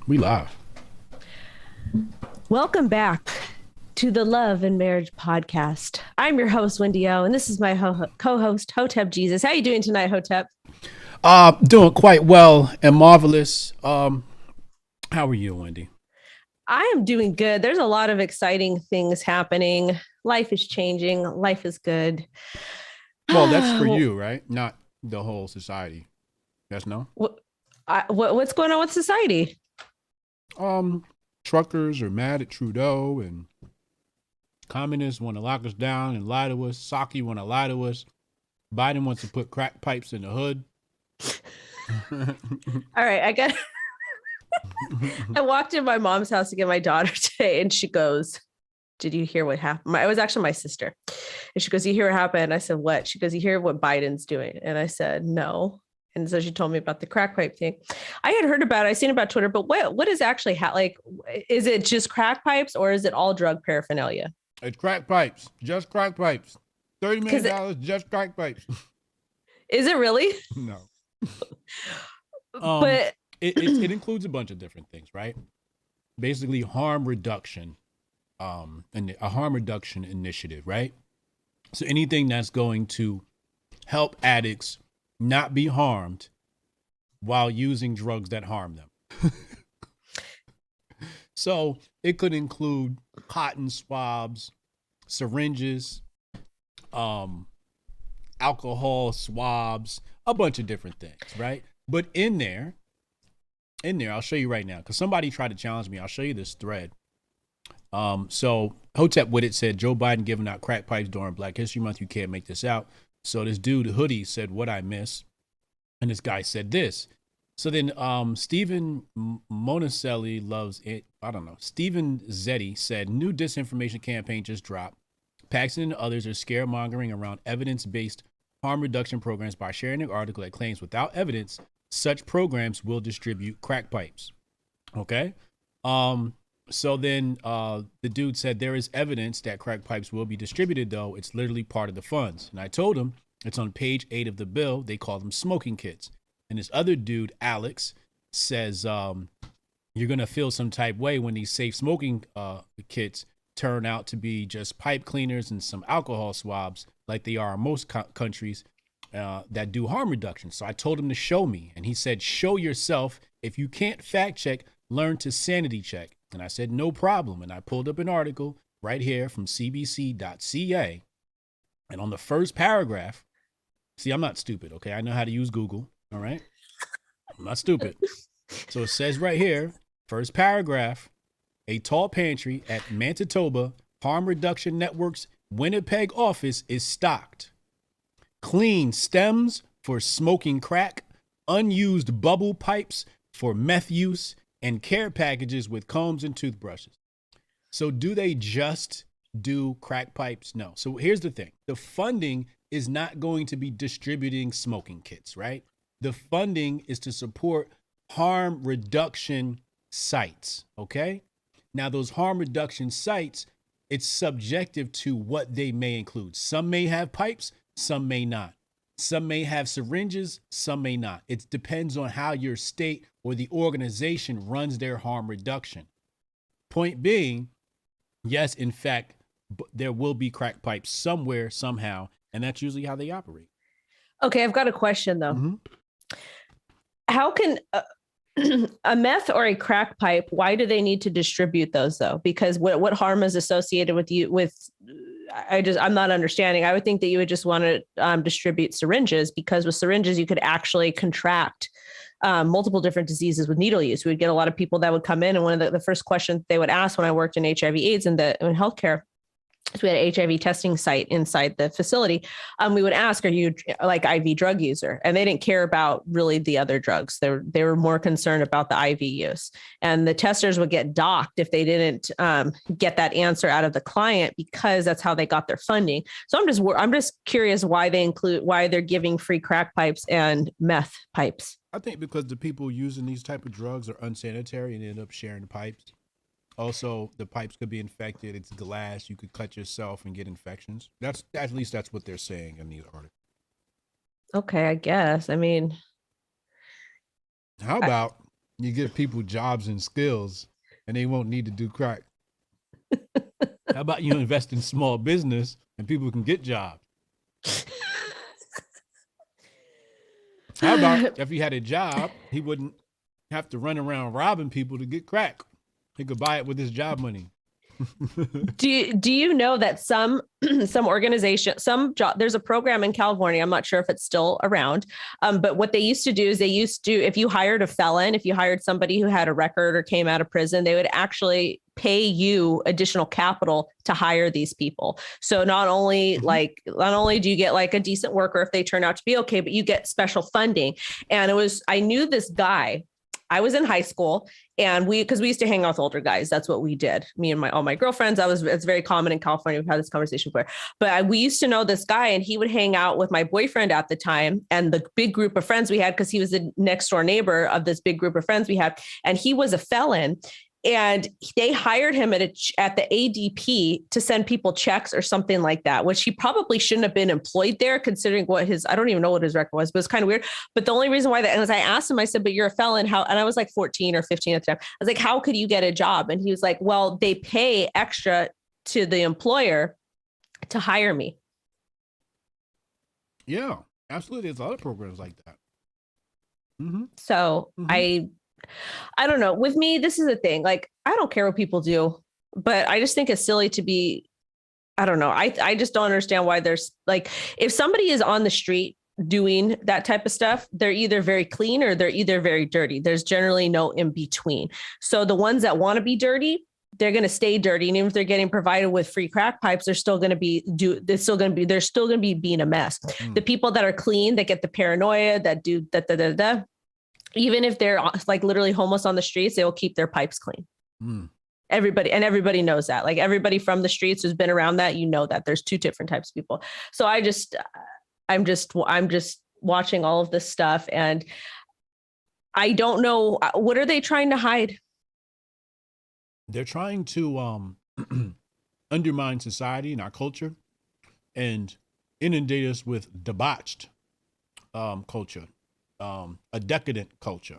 We live. Welcome back to the Love and Marriage Podcast. I'm your host, Wendy O, and this is my co-host, Hotep Jesus. How are you doing tonight, Hotep? Doing quite well and marvelous. How are you, Wendy? I am doing good. There's a lot of exciting things happening. Life is changing. Life is good. Well, that's for you, right? Not the whole society. Yes, no? What's going on with society? Truckers are mad at Trudeau and communists want to lock us down and lie to us. Psaki want to lie to us. Biden wants to put crack pipes in the hood. All right, I walked in my mom's house to get my daughter today, and she goes, "Did you hear what happened?" It was actually my sister. And she goes, "You hear what happened?" I said, "What?" She goes, "You hear what Biden's doing?" And I said, "No." And so she told me about the crack pipe thing. I had heard about it. I seen about Twitter, but what is actually is it just crack pipes or is it all drug paraphernalia? It's crack pipes, just crack pipes. $30 million, just crack pipes. Is it really? No. But it includes a bunch of different things, right? Basically harm reduction, and a harm reduction initiative, right? So anything that's going to help addicts not be harmed while using drugs that harm them. So it could include cotton swabs, syringes, alcohol swabs, a bunch of different things, right? But in there, I'll show you right now, because somebody tried to challenge me. I'll show you this thread. So Hotep with it said, Joe Biden giving out crack pipes during Black History Month. You can't make this out. So this dude, Hoodie, said, "What I miss?" And this guy said this. So then Stephen Monicelli loves it. I don't know. Stephen Zetti said, "New disinformation campaign just dropped. Paxton and others are scaremongering around evidence-based harm reduction programs by sharing an article that claims without evidence, such programs will distribute crack pipes." Okay. So then the dude said, "There is evidence that crack pipes will be distributed, though. It's literally part of the funds." And I told him it's on page 8 of the bill. They call them smoking kits. And this other dude, Alex, says, you're going to feel some type way when these safe smoking kits turn out to be just pipe cleaners and some alcohol swabs like they are in most countries that do harm reduction. So I told him to show me. And he said, "Show yourself. If you can't fact check, learn to sanity check." And I said, "No problem." And I pulled up an article right here from cbc.ca. And on the first paragraph, see, I'm not stupid, okay? I know how to use Google, all right? I'm not stupid. So it says right here, first paragraph, "A tall pantry at Manitoba Harm Reduction Network's Winnipeg office is stocked. Clean stems for smoking crack, unused bubble pipes for meth use, and care packages with combs and toothbrushes." So do they just do crack pipes? No. So here's the thing. The funding is not going to be distributing smoking kits, right? The funding is to support harm reduction sites, okay? Now, those harm reduction sites, it's subjective to what they may include. Some may have pipes, some may not. Some may have syringes, some may not. It depends on how your state or the organization runs their harm reduction. Point being, yes, in fact, there will be crack pipes somewhere, somehow, and that's usually how they operate. okay, I've got a question though. Mm-hmm. How can a meth or a crack pipe, why do they need to distribute those though? Because what harm is associated with I'm not understanding. I would think that you would just want to distribute syringes, because with syringes you could actually contract multiple different diseases with needle use. We'd get a lot of people that would come in, and one of the first questions they would ask when I worked in HIV/AIDS in healthcare, so we had an HIV testing site inside the facility. We would ask, "Are you like IV drug user?" And they didn't care about really the other drugs. They were more concerned about the IV use. And the testers would get docked if they didn't get that answer out of the client, because that's how they got their funding. So I'm just curious why they're giving free crack pipes and meth pipes. I think because the people using these type of drugs are unsanitary and end up sharing the pipes. Also, the pipes could be infected. It's glass. You could cut yourself and get infections. That's at least that's what they're saying in these articles. Okay, I guess. I mean, How about You give people jobs and skills, and they won't need to do crack. How about you invest in small business and people can get jobs? How about if he had a job, he wouldn't have to run around robbing people to get crack. He could buy it with his job money. Do you know that some organization, there's a program in California, I'm not sure if it's still around, but what they used to do is if you hired a felon, if you hired somebody who had a record or came out of prison, they would actually pay you additional capital to hire these people. So not only do you get like a decent worker if they turn out to be okay, but you get special funding. And I knew this guy. I was in high school, and because we used to hang out with older guys. That's what we did. Me and all my girlfriends. It's very common in California. We've had this conversation before, but we used to know this guy, and he would hang out with my boyfriend at the time and the big group of friends we had, because he was the next door neighbor of this big group of friends we had. And he was a felon. And they hired him at the ADP to send people checks or something like that, which he probably shouldn't have been employed there, considering I don't even know what his record was, but it's kind of weird. But the only reason why and as I asked him, I said, but you're a felon, how? And I was like 14 or 15 at the time. I was like, how could you get a job? And he was like, well, they pay extra to the employer to hire me. Yeah, absolutely. There's a lot of programs like that. Mm-hmm. So mm-hmm. I don't know. With me, this is the thing. Like, I don't care what people do, but I just think it's silly to be, I don't know. I just don't understand why there's like, if somebody is on the street doing that type of stuff, they're either very clean or they're either very dirty. There's generally no in between. So the ones that want to be dirty, they're going to stay dirty. And even if they're getting provided with free crack pipes, they're still going to be being a mess. Mm. The people that are clean, that get the paranoia, that do even if they're like literally homeless on the streets, they will keep their pipes clean. Mm. Everybody knows that. Like everybody from the streets who's been around that, that there's two different types of people. So I'm just watching all of this stuff, and I don't know, what are they trying to hide? They're trying to undermine society and our culture and inundate us with debauched culture. A decadent culture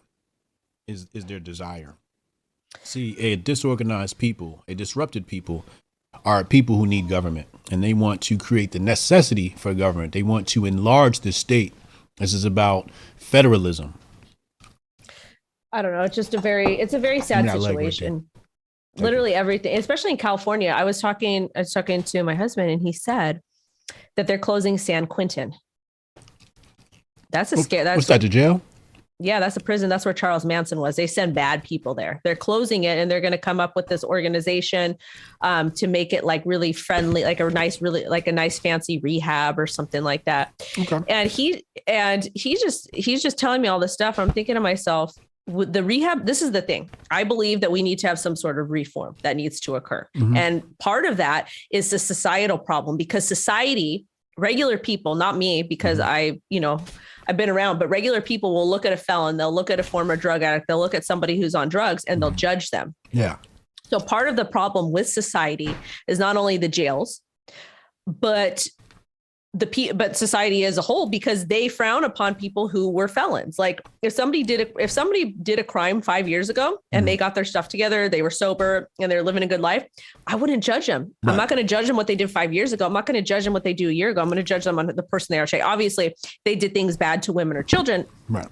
is their desire. See, a disorganized people, a disrupted people are people who need government, and they want to create the necessity for government. They want to enlarge the state. This is about federalism. I don't know. It's a very sad situation. Literally everything, especially in California. I was talking to my husband, and he said that they're closing San Quentin. That's a scare. What's that, the jail? Yeah, that's a prison. That's where Charles Manson was. They send bad people there. They're closing it, and they're going to come up with this organization to make it like really friendly, like a nice fancy rehab or something like that. Okay. And he's just telling me all this stuff. I'm thinking to myself, with the rehab, this is the thing. I believe that we need to have some sort of reform that needs to occur. Mm-hmm. And part of that is the societal problem, because society, regular people, not me, because mm-hmm. I've been around, but regular people will look at a felon, they'll look at a former drug addict, they'll look at somebody who's on drugs, and they'll judge them. Yeah. So part of the problem with society is not only the jails, but society as a whole, because they frown upon people who were felons. Like if somebody did a crime 5 years ago and they got their stuff together, they were sober and they're living a good life, I wouldn't judge them. Right. I'm not going to judge them what they did 5 years ago. I'm not going to judge them what they do a year ago. I'm going to judge them on the person they are today. Obviously, if they did things bad to women or children, right,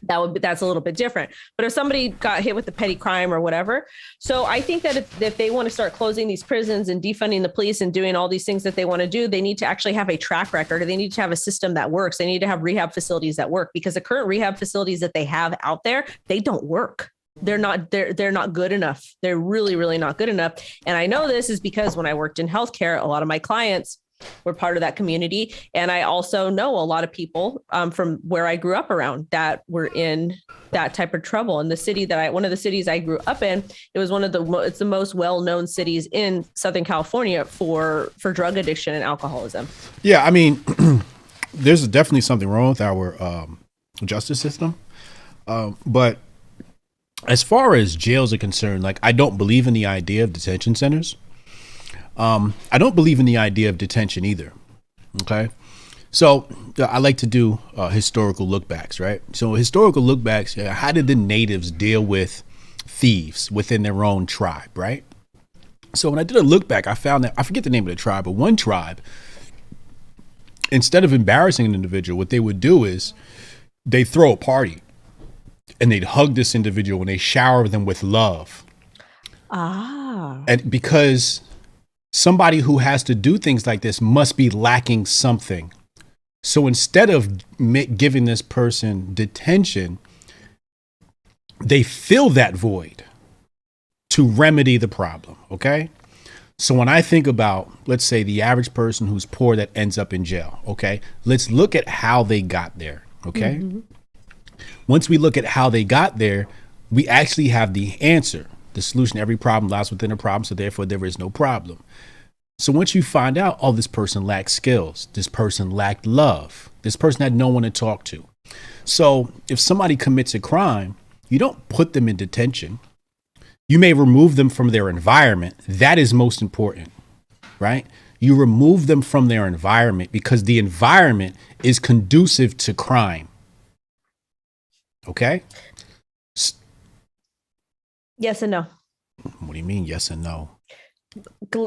that's a little bit different. But if somebody got hit with a petty crime or whatever. So I think that if they want to start closing these prisons and defunding the police and doing all these things that they want to do, they need to actually have a track record. They need to have a system that works. They need to have rehab facilities that work, because the current rehab facilities that they have out there, they don't work. They're not good enough. They're really, really not good enough. And I know this is because when I worked in healthcare, a lot of my clients were part of that community. And I also know a lot of people from where I grew up around that were in that type of trouble. And one of the cities I grew up in, it was it's the most well-known cities in Southern California for drug addiction and alcoholism. Yeah. I mean, there's definitely something wrong with our justice system. But as far as jails are concerned, like, I don't believe in the idea of detention centers. I don't believe in the idea of detention either. Okay. So I like to do historical lookbacks, right? So historical lookbacks, how did the natives deal with thieves within their own tribe, right? So when I did a look back, I found that, I forget the name of the tribe, but one tribe, instead of embarrassing an individual, what they would do is they throw a party and they'd hug this individual and they shower them with love. Ah. And because somebody who has to do things like this must be lacking something. So instead of giving this person detention, they fill that void to remedy the problem. Okay. So when I think about, let's say, the average person who's poor that ends up in jail. Okay. Let's look at how they got there. Okay. Mm-hmm. Once we look at how they got there, we actually have the answer. The solution to every problem lies within a problem. So therefore there is no problem. So once you find out, oh, this person lacked skills, this person lacked love, this person had no one to talk to. So if somebody commits a crime, you don't put them in detention. You may remove them from their environment. That is most important, right? You remove them from their environment because the environment is conducive to crime. Okay? Yes and no. What do you mean, yes and no?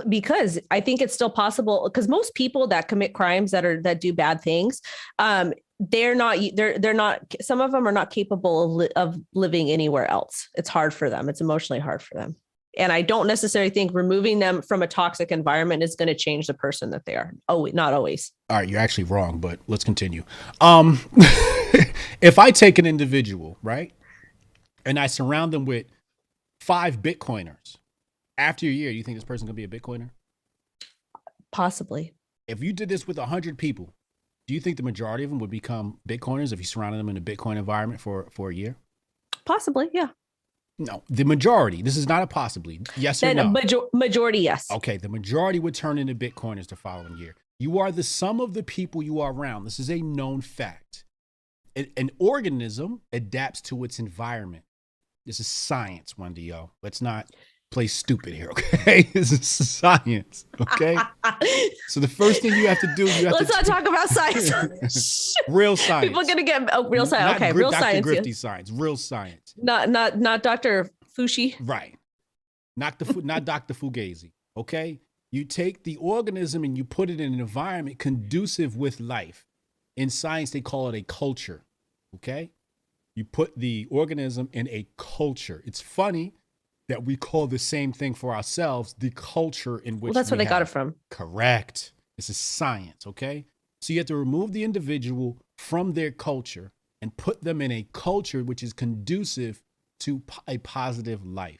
Because I think it's still possible, because most people that commit crimes that do bad things, they're not, some of them are not capable of living anywhere else. It's hard for them. It's emotionally hard for them. And I don't necessarily think removing them from a toxic environment is going to change the person that they are. Oh, not always. All right. You're actually wrong, but let's continue. If I take an individual, right, and I surround them with 5 Bitcoiners, after a year, you think this person going to be a Bitcoiner? Possibly. If you did this with 100 people, do you think the majority of them would become Bitcoiners if you surrounded them in a Bitcoin environment for a year? Possibly, yeah. No, the majority. This is not a possibly. Yes or no? Majority, yes. Okay, the majority would turn into Bitcoiners the following year. You are the sum of the people you are around. This is a known fact. An organism adapts to its environment. This is science, Wendy O. Let's not play stupid here, okay? This is science, okay? So the first thing you have to do, let's not talk about science. Real science. People are gonna get real science. Okay, real Dr. science. Grifty science. Real science. Not Dr. Fushi. Right. Not Dr. Fugazi. Okay. You take the organism and you put it in an environment conducive with life. In science, they call it a culture. Okay. You put the organism in a culture. It's funny that we call the same thing for ourselves, the culture in which that's where they got it from. Correct. This is science, okay? So you have to remove the individual from their culture and put them in a culture which is conducive to a positive life.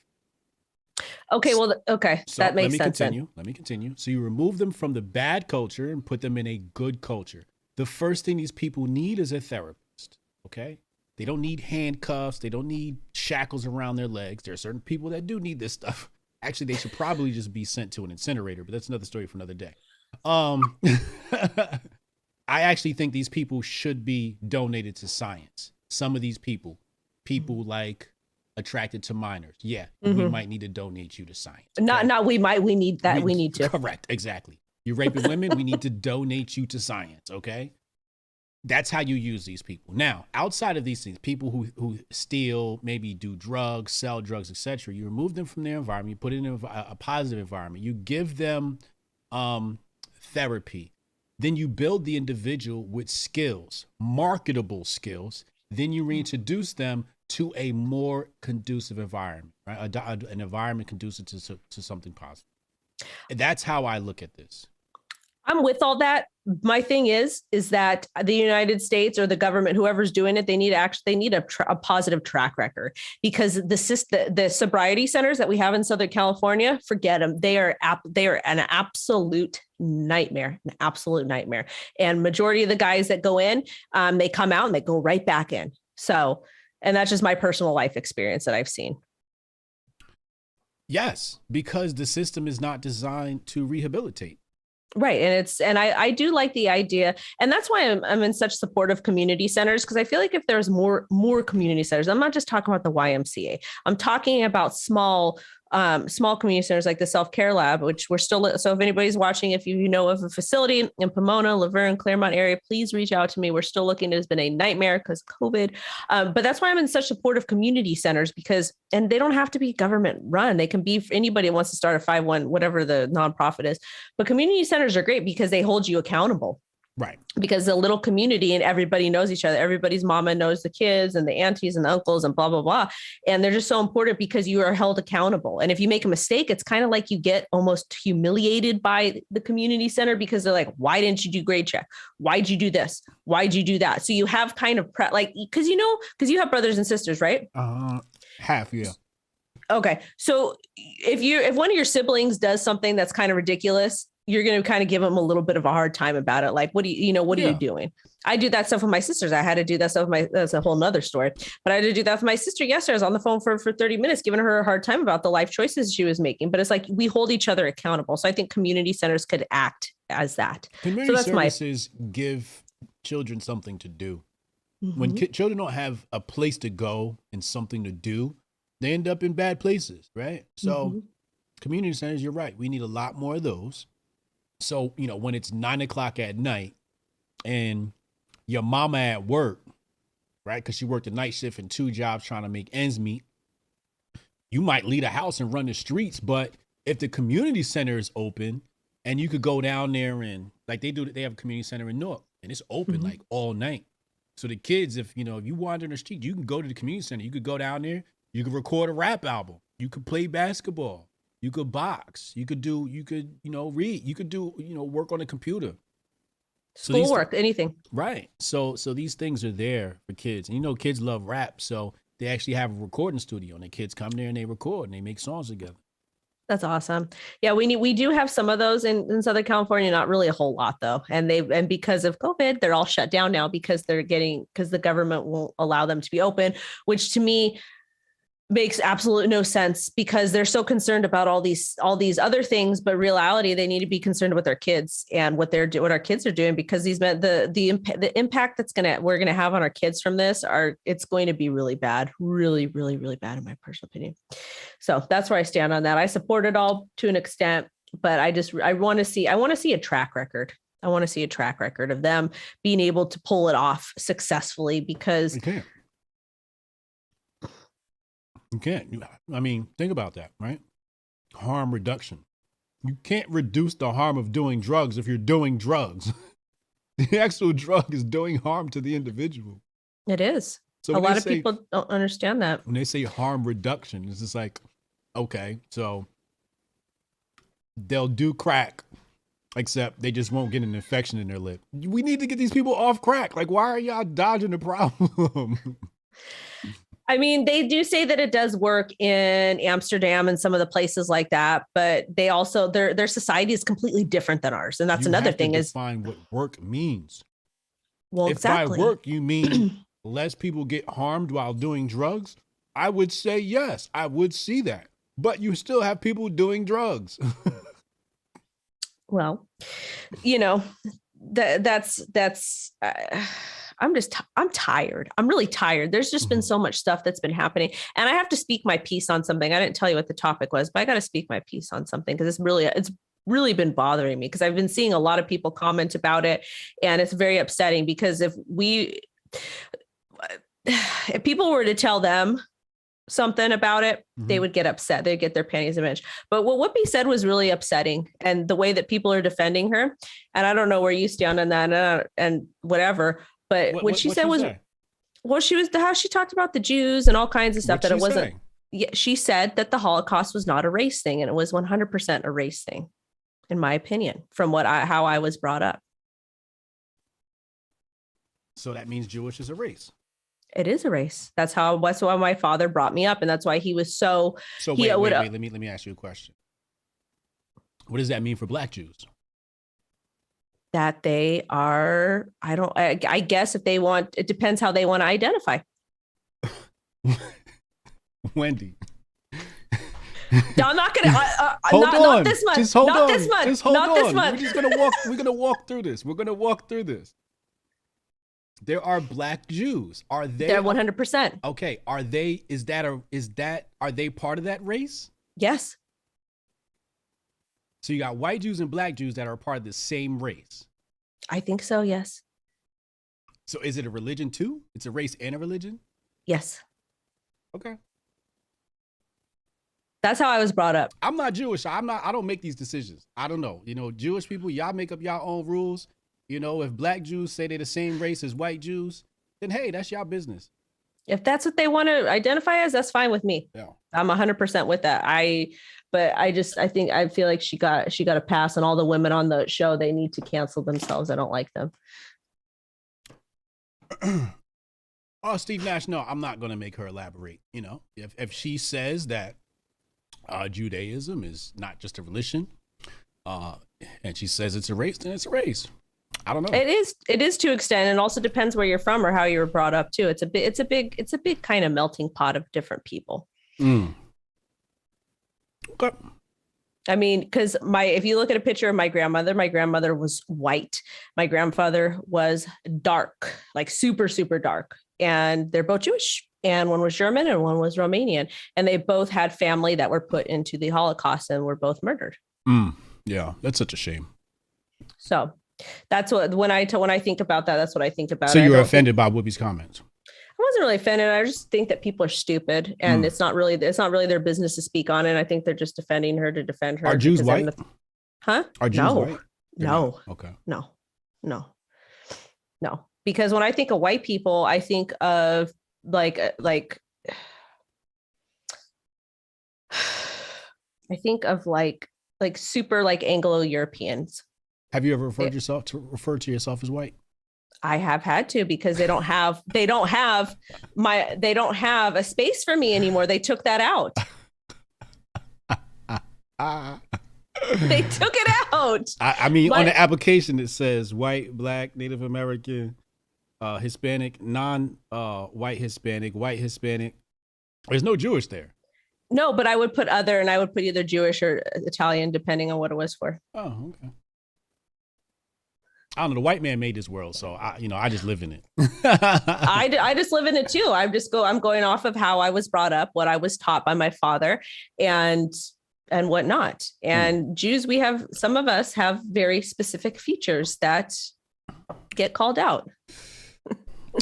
Okay, well, okay, so that makes sense. Let me continue. So you remove them from the bad culture and put them in a good culture. The first thing these people need is a therapist, okay? They don't need handcuffs. They don't need shackles around their legs. There are certain people that do need this stuff. Actually, they should probably just be sent to an incinerator, but that's another story for another day. I actually think these people should be donated to science. Some of these people like attracted to minors. Yeah, we might need to donate you to science. Okay? We need that. We need to. Correct. Exactly. You're raping women. We need to donate you to science. Okay. That's how you use these people. Now, outside of these things, people who steal, maybe do drugs, sell drugs, etc., you remove them from their environment. You put it in a positive environment. You give them therapy. Then you build the individual with skills, marketable skills. Then you reintroduce them to a more conducive environment, right? An environment conducive to something positive. And that's how I look at this. I'm with all that. My thing is that the United States or the government, whoever's doing it, they need a positive track record, because the sobriety centers that we have in Southern California, forget them. They are an absolute nightmare, And majority of the guys that go in, they come out and they go right back in. So, and that's just my personal life experience that I've seen. Yes, because the system is not designed to rehabilitate. Right. And I do like the idea. And that's why I'm in such support of community centers, because I feel like if there's more community centers, I'm not just talking about the YMCA. I'm talking about small small community centers like the self-care lab, which we're still, so if anybody's watching, if you know of a facility in Pomona, Laverne, Claremont area, please reach out to me. We're still looking. It has been a nightmare because COVID. But that's why I'm in such support of community centers, because, and they don't have to be government run. They can be for anybody who wants to start a 5-1, whatever the nonprofit is. But community centers are great because they hold you accountable. Right. Because the little community and everybody knows each other. Everybody's mama knows the kids and the aunties and the uncles and blah, blah, blah. And they're just so important because you are held accountable. And if you make a mistake, it's kind of like you get almost humiliated by the community center because they're like, why didn't you do grade check? Why'd you do this? Why'd you do that? So you have kind of like, because you have brothers and sisters, right? Half, yeah. Okay. So if one of your siblings does something that's kind of ridiculous, you're going to kind of give them a little bit of a hard time about it. Like, what are you doing? I do that stuff with my sisters. I had to do that stuff with that's a whole nother story, but I had to do that with my sister yesterday. I was on the phone for 30 minutes, giving her a hard time about the life choices she was making. But it's like, we hold each other accountable. So I think community centers could act as that. Community services give children something to do. Mm-hmm. When children don't have a place to go and something to do, they end up in bad places, right? So community centers, you're right. We need a lot more of those. So, when it's 9:00 at night and your mama at work, right? Because she worked a night shift and 2 jobs trying to make ends meet. You might leave the house and run the streets. But if the community center is open and you could go down there and like they have a community center in Newark and it's open like all night. So the kids, if you wander in the street, you can go to the community center. You could go down there. You could record a rap album. You could play basketball. You could box. You could read. You could do, work on a computer. Schoolwork, anything. Right. So these things are there for kids. And kids love rap. So they actually have a recording studio and the kids come there and they record and they make songs together. That's awesome. Yeah, we do have some of those in Southern California, not really a whole lot though. And because of COVID, they're all shut down now because the government won't allow them to be open, which to me makes absolutely no sense because they're so concerned about all these other things, but reality, they need to be concerned with their kids and what our kids are doing, because the impact we're gonna have on our kids from this it's going to be really bad, really, really, really bad in my personal opinion. So that's where I stand on that. I support it all to an extent, but I want to see a track record. I want to see a track record of them being able to pull it off successfully because. You can't. I mean, think about that, right? Harm reduction. You can't reduce the harm of doing drugs if you're doing drugs. The actual drug is doing harm to the individual. It is. So a lot of people don't understand that. When they say harm reduction, it's just like, okay, so they'll do crack, except they just won't get an infection in their lip. We need to get these people off crack. Like, why are y'all dodging the problem? I mean, they do say that it does work in Amsterdam and some of the places like that, but they also their society is completely different than ours. And that's another thing is define what work means. Well, exactly. If by work you mean less people get harmed while doing drugs, I would say yes, I would see that. But you still have people doing drugs. Well, that's I'm tired. I'm really tired. There's just been so much stuff that's been happening. And I have to speak my piece on something. I didn't tell you what the topic was, but I got to speak my piece on something because it's really been bothering me because I've been seeing a lot of people comment about it. And it's very upsetting because if people were to tell them something about it, they would get upset. They'd get their panties in a bunch. But what Whoopi said was really upsetting, and the way that people are defending her. And I don't know where you stand on that and whatever. But what she said was, well, how she talked about the Jews and all kinds of stuff that it wasn't. Yeah, she said that the Holocaust was not a race thing, and it was 100% a race thing, in my opinion, from how I was brought up. So that means Jewish is a race. It is a race. That's why my father brought me up, and that's why he was so. So wait. Let me ask you a question. What does that mean for Black Jews? That they are. I guess if they want, it depends how they want to identify. Wendy. No, I'm not gonna. Hold on. Not this month. Just hold not on. This month. Just hold not on. This month. We're just gonna walk. We're gonna walk through this. We're gonna walk through this. There are Black Jews. Are they? They're 100%. Okay. Are they? Are they part of that race? Yes, So you got white Jews and black Jews that are part of the same race. I think so. Yes. So is it a religion too? It's a race and a religion? Yes. Okay. That's how I was brought up. I'm not Jewish. I don't make these decisions. I don't know. Jewish people, y'all make up y'all own rules. If black Jews say they're the same race as white Jews, then hey, that's y'all business. If that's what they want to identify as, that's fine with me. Yeah. I'm 100% with that. I feel like she got a pass, and all the women on the show, they need to cancel themselves. I don't like them. Oh, Steve Nash, no, I'm not going to make her elaborate. If she says that Judaism is not just a religion, and she says it's a race, then it's a race. I don't know. It is to extent, and also depends where you're from or how you were brought up too. It's a big kind of melting pot of different people. Mm. Okay. I mean, because if you look at a picture of my grandmother was white. My grandfather was dark, like super, super dark. And they're both Jewish. And one was German and one was Romanian. And they both had family that were put into the Holocaust and were both murdered. Yeah, that's such a shame. So that's what, when I think about that, that's what I think about. So you were offended by Whoopi's comments? I wasn't really offended. I just think that people are stupid, and it's not really their business to speak on it. I think they're just defending her to defend her. Are Jews white? Are Jews white? No. Okay. No. Because when I think of white people, I think of like super like Anglo-Europeans. Have you ever referred to yourself as white? I have had to, because they don't have a space for me anymore. They took that out. They took it out. I mean, on the application it says white, black, Native American, Hispanic, non-white Hispanic, white Hispanic. There's no Jewish there. No, but I would put other, and I would put either Jewish or Italian, depending on what it was for. Oh, okay. I don't know. The white man made this world, so I just live in it. I just live in it too. I'm going off of how I was brought up, what I was taught by my father, and whatnot. And Jews, some of us have very specific features that get called out.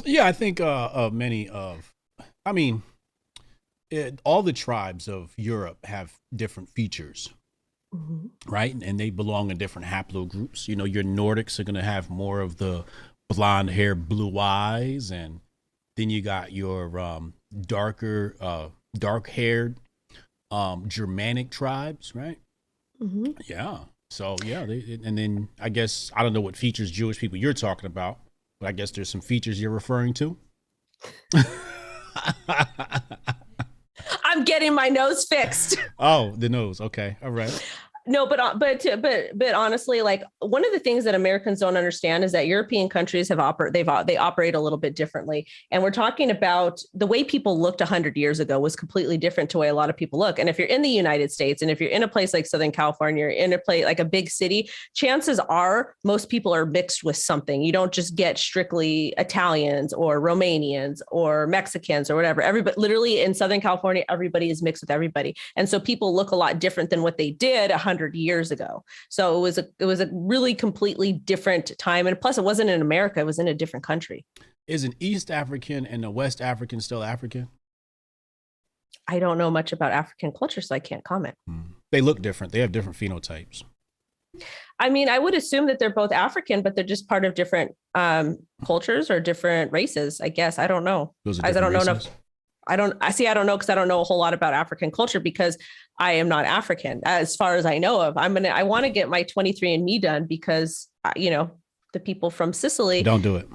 Yeah, I think all the tribes of Europe have different features. Mm-hmm. Right. And they belong in different haplogroups. Your Nordics are going to have more of the blonde hair, blue eyes. And then you got your dark haired Germanic tribes. Right. Mm-hmm. Yeah. So, yeah. And then I guess I don't know what features Jewish people you're talking about, but I guess there's some features you're referring to. I'm getting my nose fixed. Oh, the nose. Okay. All right. No, but honestly, like, one of the things that Americans don't understand is that European countries they operate a little bit differently. And we're talking about the way people looked 100 years ago was completely different to the way a lot of people look. And if you're in the United States, and if you're in a place like Southern California, or in a place like a big city, chances are most people are mixed with something. You don't just get strictly Italians or Romanians or Mexicans or whatever. Everybody, literally in Southern California, everybody is mixed with everybody. And so people look a lot different than what they did 100 years ago. So it was a really completely different time. And plus, it wasn't in America, it was in a different country. Is an East African and a West African still African? I don't know much about African culture, so I can't comment. They look different. They have different phenotypes. I mean, I would assume that they're both African, but they're just part of different cultures or different races, I guess. I don't know. Those are different races? I don't know, because I don't know a whole lot about African culture, because I am not African as far as I know of. I want to get my 23andMe done, because, the people from Sicily. Don't do it.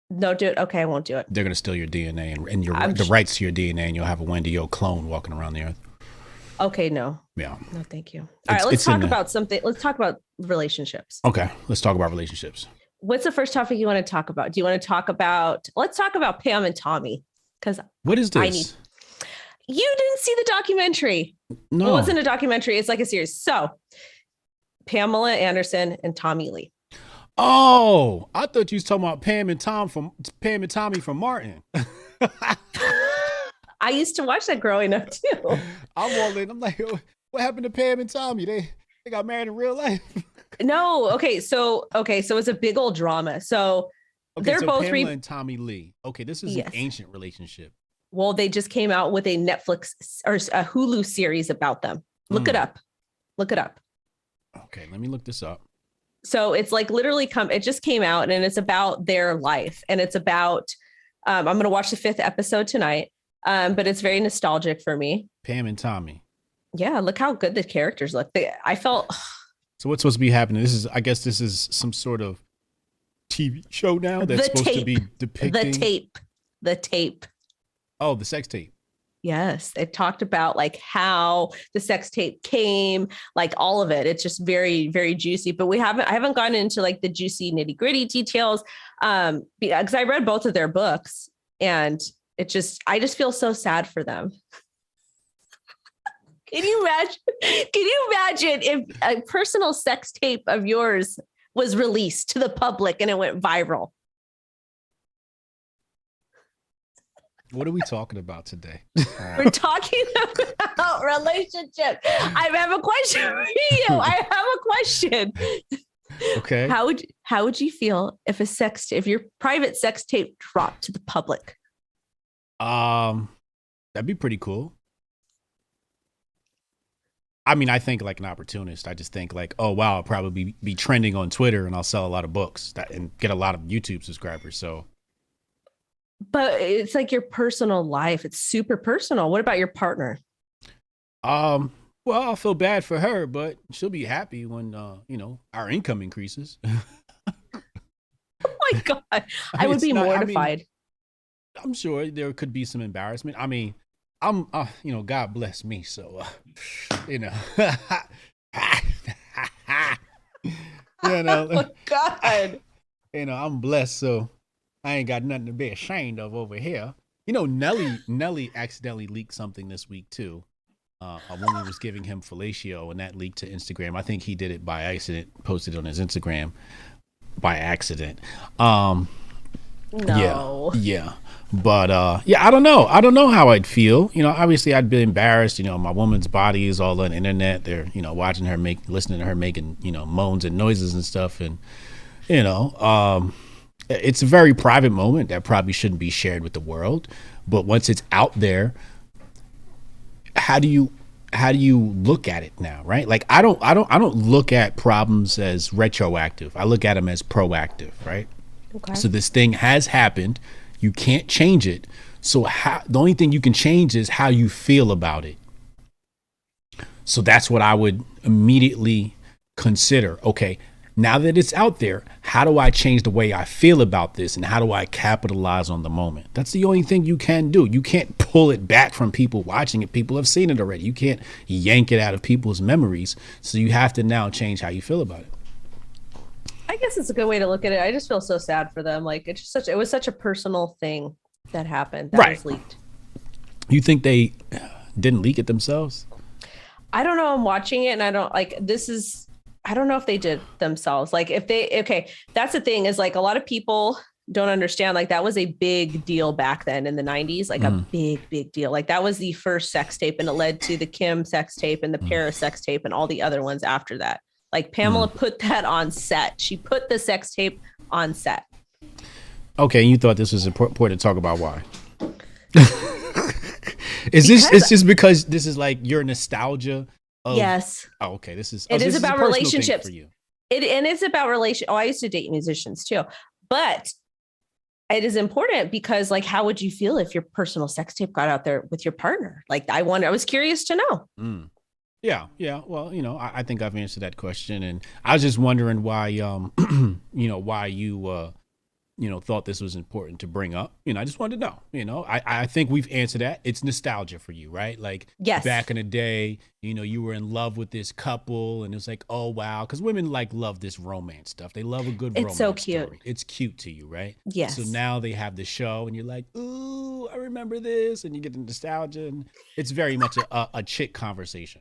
No, do it. Okay, I won't do it. They're going to steal your DNA and the rights to your DNA, and you'll have a Wendy O clone walking around the earth. Okay, no. Yeah. No, thank you. All right, let's talk about something. Let's talk about relationships. Okay, let's talk about relationships. What's the first topic you want to talk about? Do you want to talk about, let's talk about Pam and Tommy. Because what is this? You didn't see the documentary. No. It wasn't a documentary. It's like a series. So Pamela Anderson and Tommy Lee. Oh, I thought you was talking about Pam and Tommy from Martin. I used to watch that growing up too. I'm all in. I'm like, what happened to Pam and Tommy? They got married in real life. No, so it's a big old drama. So Okay, they're so both Pamela and Tommy Lee. Okay, this is an yes. ancient relationship. Well, they just came out with a Netflix or a Hulu series about them. Look it up. Look it up. Okay, let me look this up. So it's like literally it just came out and it's about their life. And it's about, I'm going to watch the 5th episode tonight. But it's very nostalgic for me. Pam and Tommy. Yeah. Look how good the characters look. I felt. So what's supposed to be happening? This is some sort of TV show now that's supposed to be depicting the tape. Oh, the sex tape. Yes, it talked about like how the sex tape came, like all of it. It's just very, very juicy. But I haven't gotten into like the juicy nitty gritty details, because I read both of their books, and I just feel so sad for them. Can you imagine if a personal sex tape of yours was released to the public and it went viral? What are we talking about today? We're talking about relationships. I have a question for you. I have a question. Okay. How would you feel if your private sex tape dropped to the public? That'd be pretty cool. I mean, I think like an opportunist. I just think like, oh wow, I'll probably be trending on Twitter and I'll sell a lot of books and get a lot of YouTube subscribers. So. But it's like your personal life. It's super personal. What about your partner? Well, I'll feel bad for her, but she'll be happy when our income increases. Oh my God. I would be mortified. I'm sure there could be some embarrassment. I mean, I'm God bless me, so Oh God. I'm blessed, so I ain't got nothing to be ashamed of over here. Nelly accidentally leaked something this week too. A woman was giving him fellatio, and that leaked to Instagram. I think he did it by accident, posted it on his Instagram by accident. No. Yeah. But I don't know. I don't know how I'd feel. Obviously I'd be embarrassed. My woman's body is all on the internet. They're, watching her listening to her making, moans and noises and stuff. And, it's a very private moment that probably shouldn't be shared with the world. But once it's out there, how do you look at it now, right? Like I don't look at problems as retroactive. I look at them as proactive, right? Okay. So this thing has happened. You can't change it. So the only thing you can change is how you feel about it. So that's what I would immediately consider. Okay, now that it's out there, how do I change the way I feel about this, and how do I capitalize on the moment? That's the only thing you can do. You can't pull it back from people watching it. People have seen it already. You can't yank it out of people's memories. So you have to now change how you feel about it. I guess it's a good way to look at it. I just feel so sad for them. Like it was such a personal thing that happened. That was leaked. You think they didn't leak it themselves? I don't know. I'm watching it and I don't know if they did themselves. Like that's the thing is like a lot of people don't understand. Like that was a big deal back then in the 90s, like a big deal. Like that was the first sex tape, and it led to the Kim sex tape and the Paris sex tape and all the other ones after that. Like Pamela put that on set. She put the sex tape on set. Okay. You thought this was important to talk about why? It's just because this is like your nostalgia. Yes. Oh, okay. It is about relationships for you. It's about Oh, I used to date musicians too, but it is important because like, how would you feel if your personal sex tape got out there with your partner? Like, I was curious to know. Yeah. Well, I think I've answered that question, and I was just wondering why, why you, thought this was important to bring up. I just wanted to know. I think we've answered that. It's nostalgia for you, right? Like, yes. Back in the day, you were in love with this couple, and it's like, oh wow, because women love this romance stuff. They love a good romance so cute. story. It's cute to you, right? Yes. So now they have the show, and you're like, ooh, I remember this, and you get the nostalgia, and it's very much a chick conversation.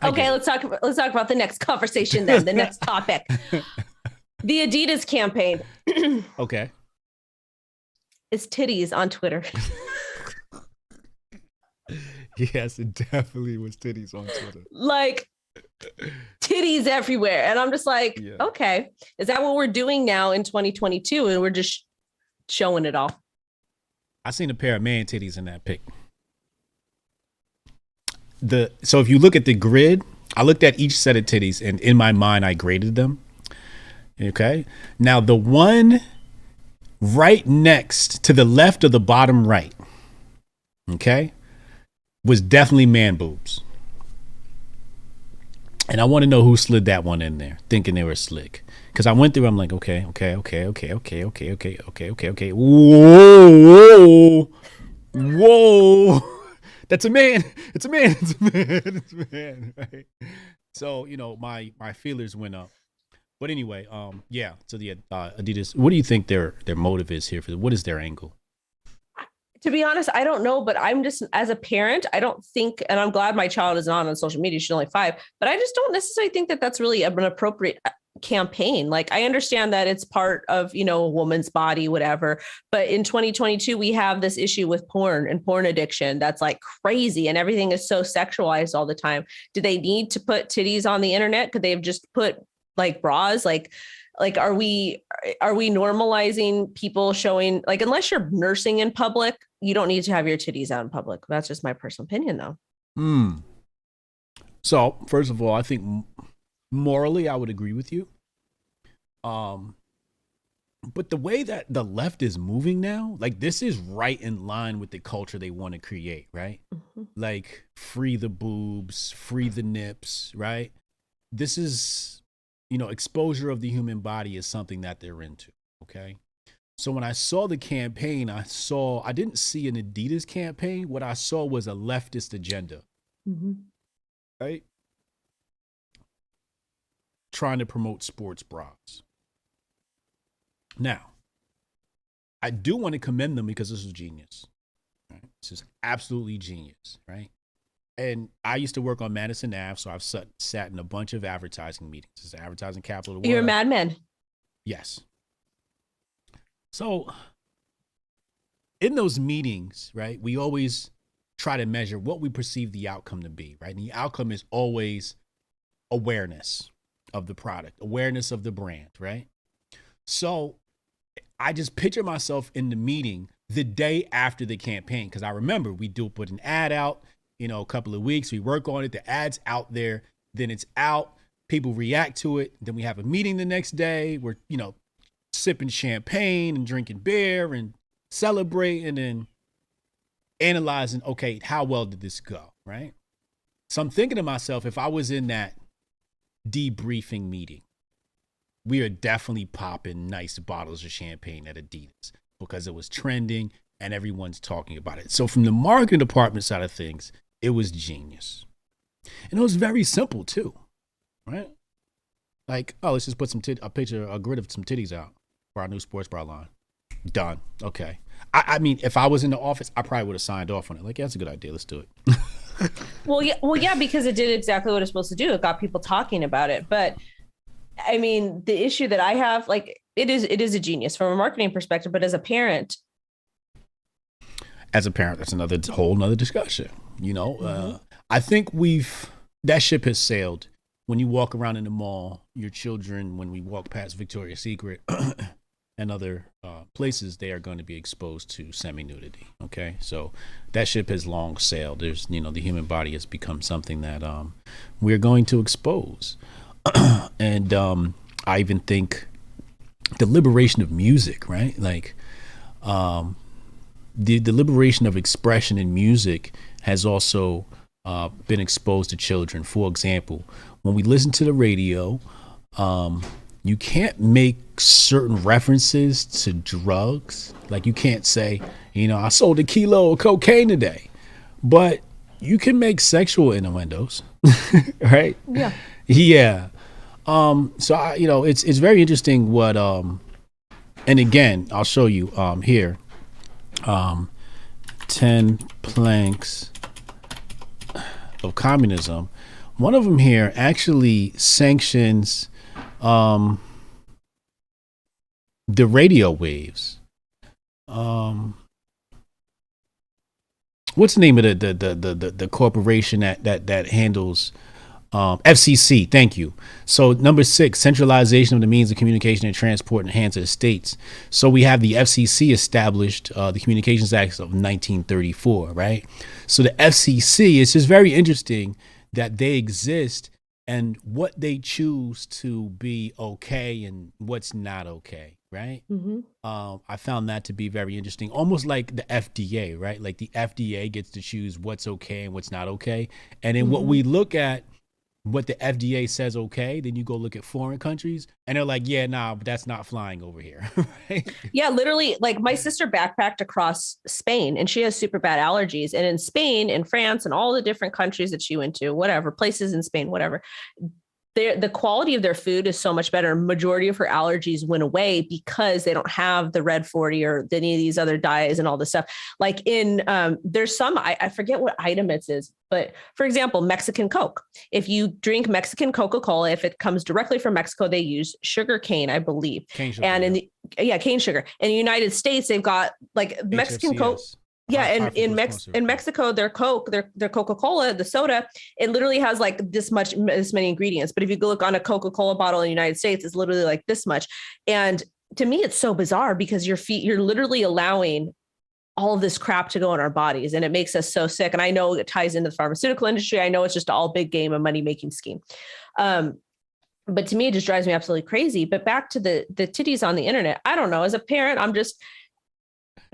Okay, let's talk about the next conversation then, the next topic. The Adidas campaign. Okay. Is titties on Twitter. Yes, it definitely was titties on Twitter. Like titties everywhere. And I'm just like, Yeah. okay, is that what we're doing now in 2022? And we're just showing it all. I seen a pair of man titties in that pic. So if you look at the grid, I looked at each set of titties, and in my mind I graded them. Okay. Now the one right next to the left of the bottom right, okay, was definitely man boobs. And I want to know who slid that one in there, thinking they were slick. Because I went through, I'm like, okay. Whoa. That's a man. It's a man. It's a man. It's a man. Right. So, my feelers went up. But anyway, yeah. So the Adidas, what do you think their motive is here what is their angle? To be honest, I don't know, but I'm just, as a parent, I don't think, and I'm glad my child is not on social media. She's only 5, but I just don't necessarily think that that's really an appropriate campaign. Like, I understand that it's part of, a woman's body, whatever. But in 2022, we have this issue with porn and porn addiction that's like crazy, and everything is so sexualized all the time. Do they need to put titties on the internet? Could they have just put like bras? Like are we normalizing people showing, like, unless you're nursing in public, you don't need to have your titties out in public. That's just my personal opinion, though. So first of all, I think morally I would agree with you. But the way that the left is moving now, like, this is right in line with the culture they want to create, right? Mm-hmm. Like, free the boobs, free the nips, right? This is, exposure of the human body is something that they're into. Okay. So when I saw the campaign, I didn't see an Adidas campaign. What I saw was a leftist agenda, Mm-hmm. right? Trying to promote sports bras. Now, I do want to commend them because this is genius. Right? This is absolutely genius, right? And I used to work on Madison Ave, so I've sat in a bunch of advertising meetings. It's the advertising capital of the world. You're a madman. Yes. So in those meetings, right, we always try to measure what we perceive the outcome to be, right? And the outcome is always awareness of the product, awareness of the brand, right? So I just picture myself in the meeting the day after the campaign, because I remember we do put an ad out, a couple of weeks, we work on it, the ad's out there, then it's out, people react to it, then we have a meeting the next day, we're, sipping champagne and drinking beer and celebrating and analyzing, okay, how well did this go, right? So I'm thinking to myself, if I was in that debriefing meeting, we are definitely popping nice bottles of champagne at Adidas because it was trending and everyone's talking about it. So from the marketing department side of things, it was genius. And it was very simple too, right? Like, oh, let's just put a grid of some titties out for our new sports bra line. Done. Okay. I mean, if I was in the office, I probably would have signed off on it. Like, yeah, that's a good idea. Let's do it. Well, yeah, because it did exactly what it's supposed to do. It got people talking about it. But I mean, the issue that I have, like, it is a genius from a marketing perspective, but as a parent, that's another whole nother discussion. I think that ship has sailed. When you walk around in the mall, your children, when we walk past Victoria's Secret and other places, they are going to be exposed to semi-nudity. Okay, so that ship has long sailed. There's, the human body has become something that we're going to expose. And I even think the liberation of music, right? Like the liberation of expression in music has also been exposed to children. For example, when we listen to the radio, you can't make certain references to drugs. Like, you can't say, I sold a kilo of cocaine today, but you can make sexual innuendos, right? Yeah. Yeah. So it's very interesting what, and again, I'll show you, here, 10 planks of communism. One of them here actually sanctions, the radio waves. what's the name of the corporation that handles FCC? Thank you. So number 6, centralization of the means of communication and transport enhanced the states. So we have the FCC established, the Communications Act of 1934, right? So the FCC is just very interesting that they exist and what they choose to be okay and what's not okay, right? Mm-hmm. I found that to be very interesting, almost like the FDA, right? Like the FDA gets to choose what's okay and what's not okay. And then what we look at, what the FDA says okay, then you go look at foreign countries and they're like, yeah, nah, but that's not flying over here. Right? Yeah, literally, like my sister backpacked across Spain and she has super bad allergies. And in Spain and France and all the different countries that she went to, whatever, places in Spain, whatever, the quality of their food is so much better. Majority of her allergies went away because they don't have the red 40 or any of these other dyes and all this stuff. Like in there's some, I forget what item it is, but for example, Mexican Coke. If you drink Mexican Coca-Cola, if it comes directly from Mexico, they use sugar cane, I believe. Cane sugar, and in the cane sugar. In the United States, they've got like Mexican Coke. Yeah, and in Mexico, their Coke, their Coca-Cola, the soda, it literally has like this many ingredients. But if you go look on a Coca-Cola bottle in the United States, it's literally like this much. And to me, it's so bizarre because you're literally allowing all of this crap to go in our bodies, and it makes us so sick. And I know it ties into the pharmaceutical industry. I know it's just all big game, a money-making scheme. But to me, it just drives me absolutely crazy. But back to the titties on the internet, I don't know. As a parent,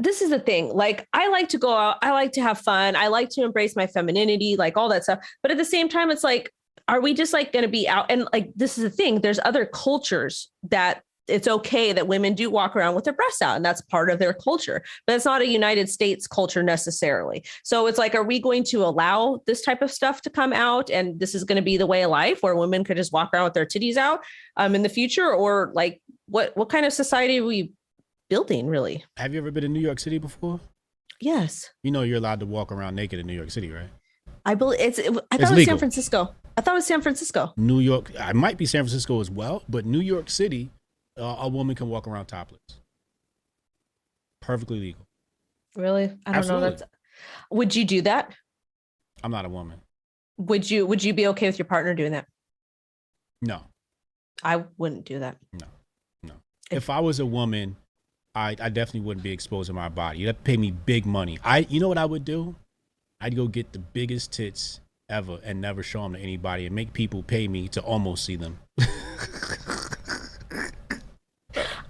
this is the thing. Like, I like to go out. I like to have fun. I like to embrace my femininity, like all that stuff. But at the same time, it's like, are we just like going to be out? And like, this is the thing. There's other cultures that it's okay that women do walk around with their breasts out, and that's part of their culture, but it's not a United States culture necessarily. So it's like, are we going to allow this type of stuff to come out? And this is going to be the way of life where women could just walk around with their titties out in the future? Or like, what kind of society are we building, really? Have you ever been in New York City before? Yes. You know you're allowed to walk around naked in New York City, right? I believe I thought it was legal. San Francisco. I thought it was San Francisco. New York, I might be San Francisco as well, but New York City, a woman can walk around topless. Perfectly legal. Really? I don't Absolutely. know. Would you do that? I'm not a woman. Would you be okay with your partner doing that? No. I wouldn't do that. No. If I was a woman, I definitely wouldn't be exposing my body. You'd have to pay me big money. You know what I would do? I'd go get the biggest tits ever and never show them to anybody and make people pay me to almost see them.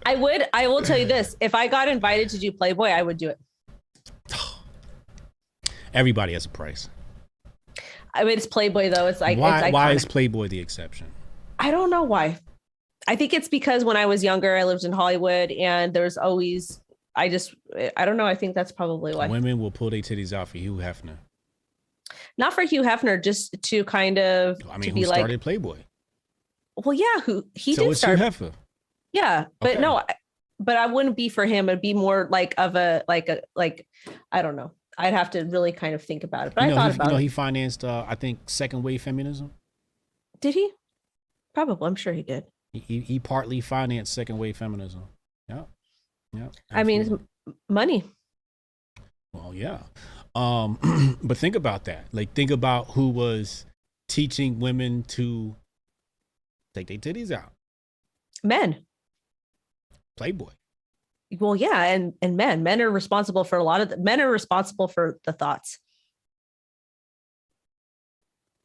I will tell you this. If I got invited to do Playboy, I would do it. Everybody has a price. I mean, it's Playboy though. It's like, why is Playboy the exception? I don't know why. I think it's because when I was younger, I lived in Hollywood and there's always, I don't know. I think that's probably why. Women will pull their titties out for Hugh Hefner. Not for Hugh Hefner, just to kind of, who started Playboy? Well, yeah, he did start. Hugh Hefner. Yeah, but okay. No, but I wouldn't be for him. It'd be more like of a I don't know. I'd have to really kind of think about it. But I thought about it. He financed, I think, second wave feminism. Did he? Probably. I'm sure he did. He partly financed second wave feminism. Yeah. I mean, money. Well, yeah. But think about that. Like, think about who was teaching women to take their titties out. Men. Playboy. Well, yeah, and men are responsible for a lot of men are responsible for the thoughts.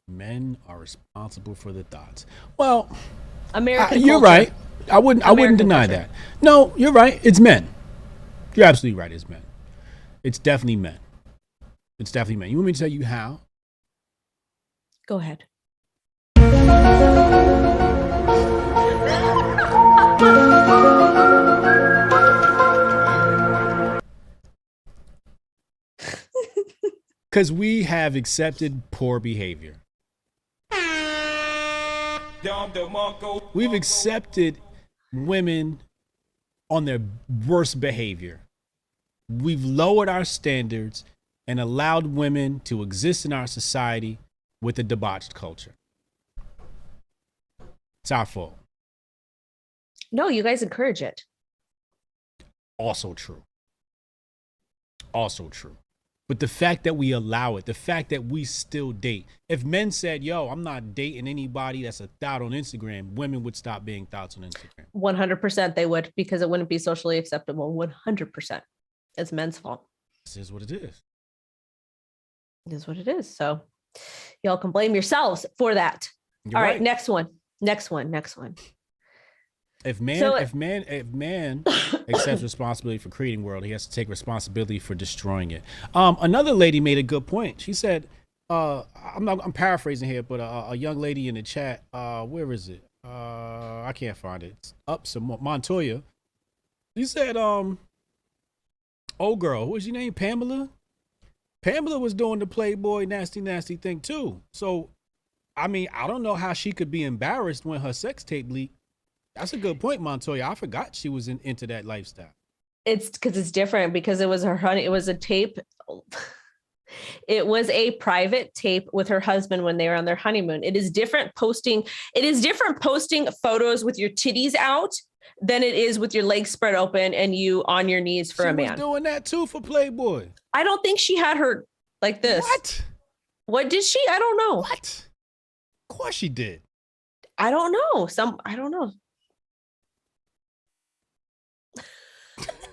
Men are responsible for the thoughts. Well, American you're culture. right. I wouldn't deny that. No, you're right. It's men. You're absolutely right. It's men. It's definitely men. It's definitely men. You want me to tell you how? Go ahead. Because we have accepted poor behavior. We've accepted women on their worst behavior. We've lowered our standards and allowed women to exist in our society with a debauched culture. It's our fault. No, you guys encourage it. Also true. Also true. But the fact that we allow it, the fact that we still date. If men said, yo, I'm not dating anybody that's a thought on Instagram, women would stop being thoughts on Instagram. 100% they would, because it wouldn't be socially acceptable. 100%. It's men's fault. This is what it is. It is what it is. So y'all can blame yourselves for that. You're All right, right. next one. If man accepts responsibility for creating world, he has to take responsibility for destroying it. Another lady made a good point. She said, I'm paraphrasing here, but a young lady in the chat, where is it? I can't find it. It's up some more. Montoya. She said, old girl, what was your name? Pamela? Pamela was doing the Playboy nasty thing too. So, I mean, I don't know how she could be embarrassed when her sex tape leaked. That's a good point, Montoya. I forgot she was into that lifestyle. It's because it's different, because it was it was a tape. It was a private tape with her husband when they were on their honeymoon. It is different posting photos with your titties out than it is with your legs spread open and you on your knees for a man. She was doing that too for Playboy. I don't think she had her like this. What did she? I don't know. What? Of course she did. I don't know. I don't know.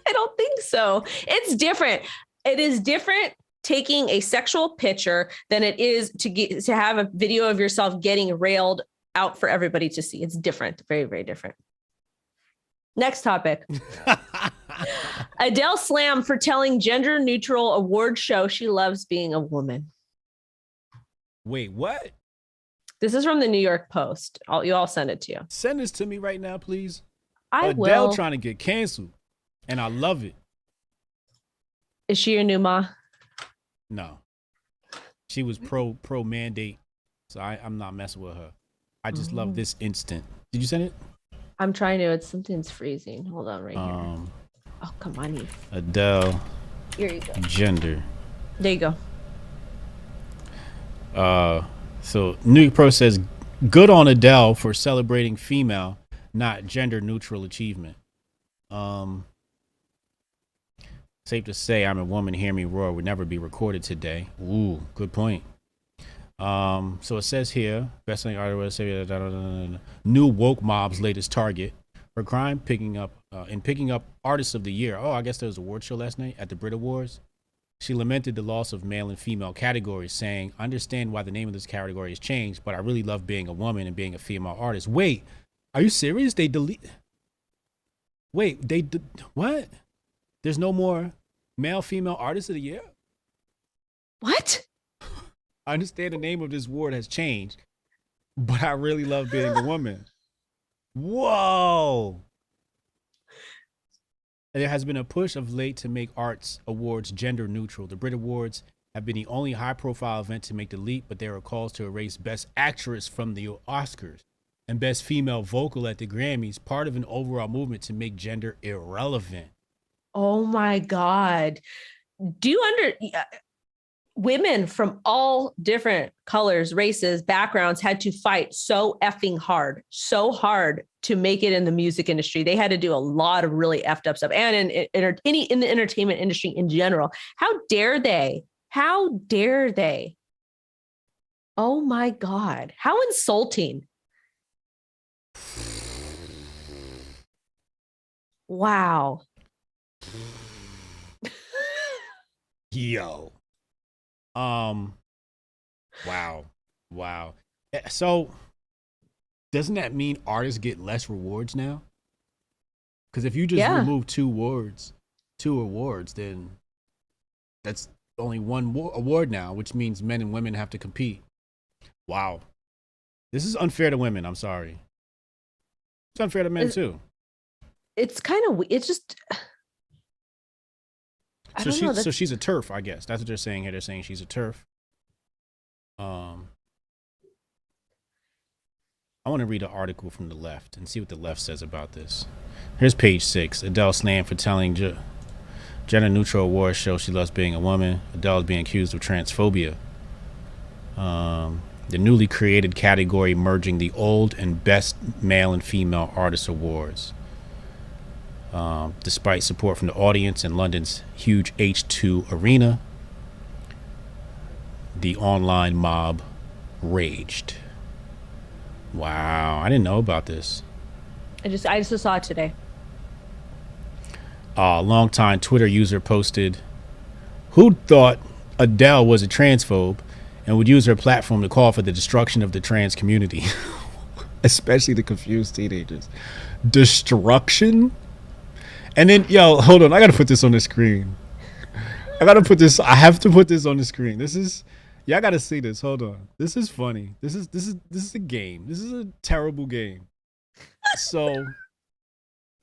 I don't think so. It's different. It is different taking a sexual picture than it is to have a video of yourself getting railed out for everybody to see. It's different. Very, very different. Next topic. Adele slammed for telling gender neutral award show she loves being a woman. Wait, what? This is from the New York Post. I'll send it to you. Send this to me right now, please. Adele will. Trying to get canceled. And I love it. Is she your new ma? No. She was pro mandate. So I'm not messing with her. I just love this instant. Did you send it? I'm trying to. Something's freezing. Hold on right here. Oh, come on, you. Adele. Here you go. Gender. There you go. So New York Post says, good on Adele for celebrating female, not gender neutral achievement. Safe to say, I'm a woman, hear me roar would never be recorded today. Ooh, good point. So it says here, best-selling artist, new woke mob's latest target for crime, picking up artists of the year. Oh, I guess there was an award show last night at the Brit Awards. She lamented the loss of male and female categories, saying, I understand why the name of this category has changed, but I really love being a woman and being a female artist. Wait, are you serious? What? There's no more male, female artist of the year? What? I understand the name of this award has changed, but I really love being a woman. Whoa. There has been a push of late to make arts awards gender neutral. The Brit Awards have been the only high-profile event to make the leap, but there are calls to erase Best Actress from the Oscars and Best Female Vocal at the Grammys, part of an overall movement to make gender irrelevant. Oh my God. Women from all different colors, races, backgrounds had to fight so hard to make it in the music industry. They had to do a lot of really effed up stuff, and in the entertainment industry in general. How dare they? Oh my God. How insulting. Wow. Yo. Wow. So doesn't that mean artists get less rewards now? Because if you just remove two awards, then that's only one award now, which means men and women have to compete. Wow. This is unfair to women. I'm sorry. It's unfair to men too. It's kind of, it's just, so she's a TERF, I guess. That's what they're saying here. They're saying she's a TERF. I want to read an article from the left and see what the left says about this. Here's page 6. Adele slammed for telling gender neutral award show she loves being a woman. Adele is being accused of transphobia. The newly created category merging the old and best male and female artist awards. Despite support from the audience in London's huge H2 arena, the online mob raged. Wow, I didn't know about this. I just saw it today. Longtime Twitter user posted, "Who thought Adele was a transphobe and would use her platform to call for the destruction of the trans community, especially the confused teenagers." Destruction? And then, yo, hold on, I gotta put this on the screen. I have to put this on the screen. This is, y'all gotta see this. Hold on. This is funny. This is a game. This is a terrible game. So,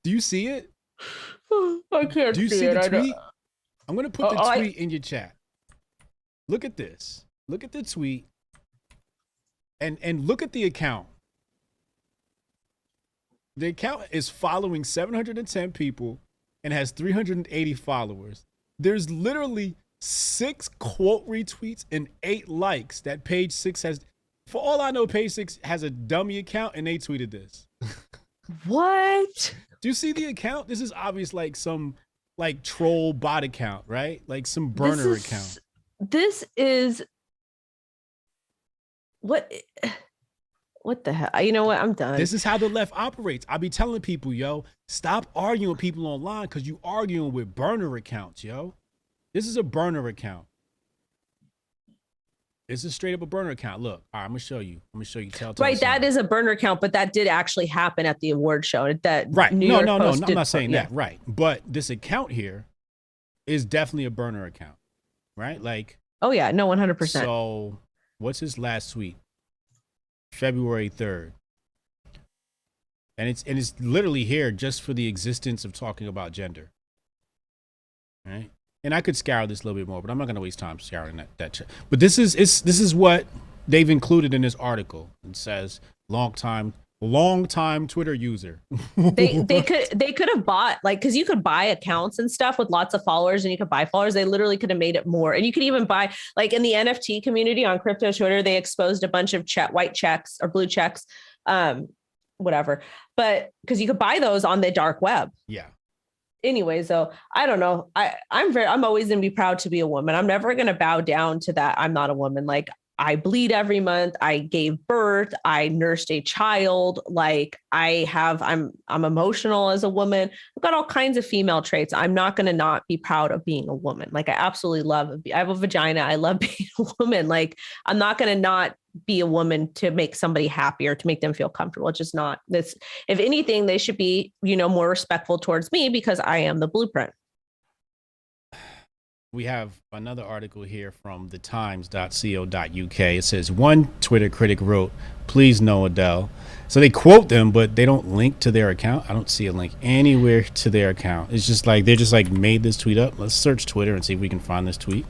do you see it? I can't Do you see see it. the tweet? I'm gonna put the Oh, tweet in your chat. Look at this. Look at the tweet. And look at the account. The account is following 710 people and has 380 followers. There's literally 6 quote retweets and 8 likes that page 6 has. For all I know, page 6 has a dummy account and they tweeted this. What? Do you see the account? This is obvious, like some like troll bot account, right? Like some burner account. This is what the hell? You know what? I'm done. This is how the left operates. I be telling people, yo, stop arguing with people online because you arguing with burner accounts, yo. This is a burner account. This is straight up a burner account. Look, all right, I'm gonna show you. Right, that is a burner account, but that did actually happen at the award show. That right. New York No. Post I'm not saying yeah. that. Right, but this account here is definitely a burner account, right? Like, oh yeah, no, 100%. So, what's his last tweet? February 3rd, and it's literally here just for the existence of talking about gender, right? And I could scour this a little bit more, but I'm not going to waste time scouring that. But this is what they've included in this article. It says long time Twitter user. they could have bought, like, because you could buy accounts and stuff with lots of followers, and you could buy followers. They literally could have made it more, and you could even buy, like, in the NFT community on crypto Twitter, they exposed a bunch of white checks or blue checks, whatever. But because you could buy those on the dark web. Yeah. Anyways, though, I don't know. I'm always gonna be proud to be a woman. I'm never gonna bow down to that. I'm not a woman. Like, I bleed every month. I gave birth. I nursed a child. Like, I'm emotional as a woman. I've got all kinds of female traits. I'm not going to not be proud of being a woman. Like, I absolutely love it. I have a vagina. I love being a woman. Like, I'm not going to not be a woman to make somebody happy or to make them feel comfortable. It's just not this. If anything, they should be, more respectful towards me because I am the blueprint. We have another article here from thetimes.co.uk. It says, one Twitter critic wrote, "Please no Adele." So they quote them, but they don't link to their account. I don't see a link anywhere to their account. It's just like, they're just like made this tweet up. Let's search Twitter and see if we can find this tweet.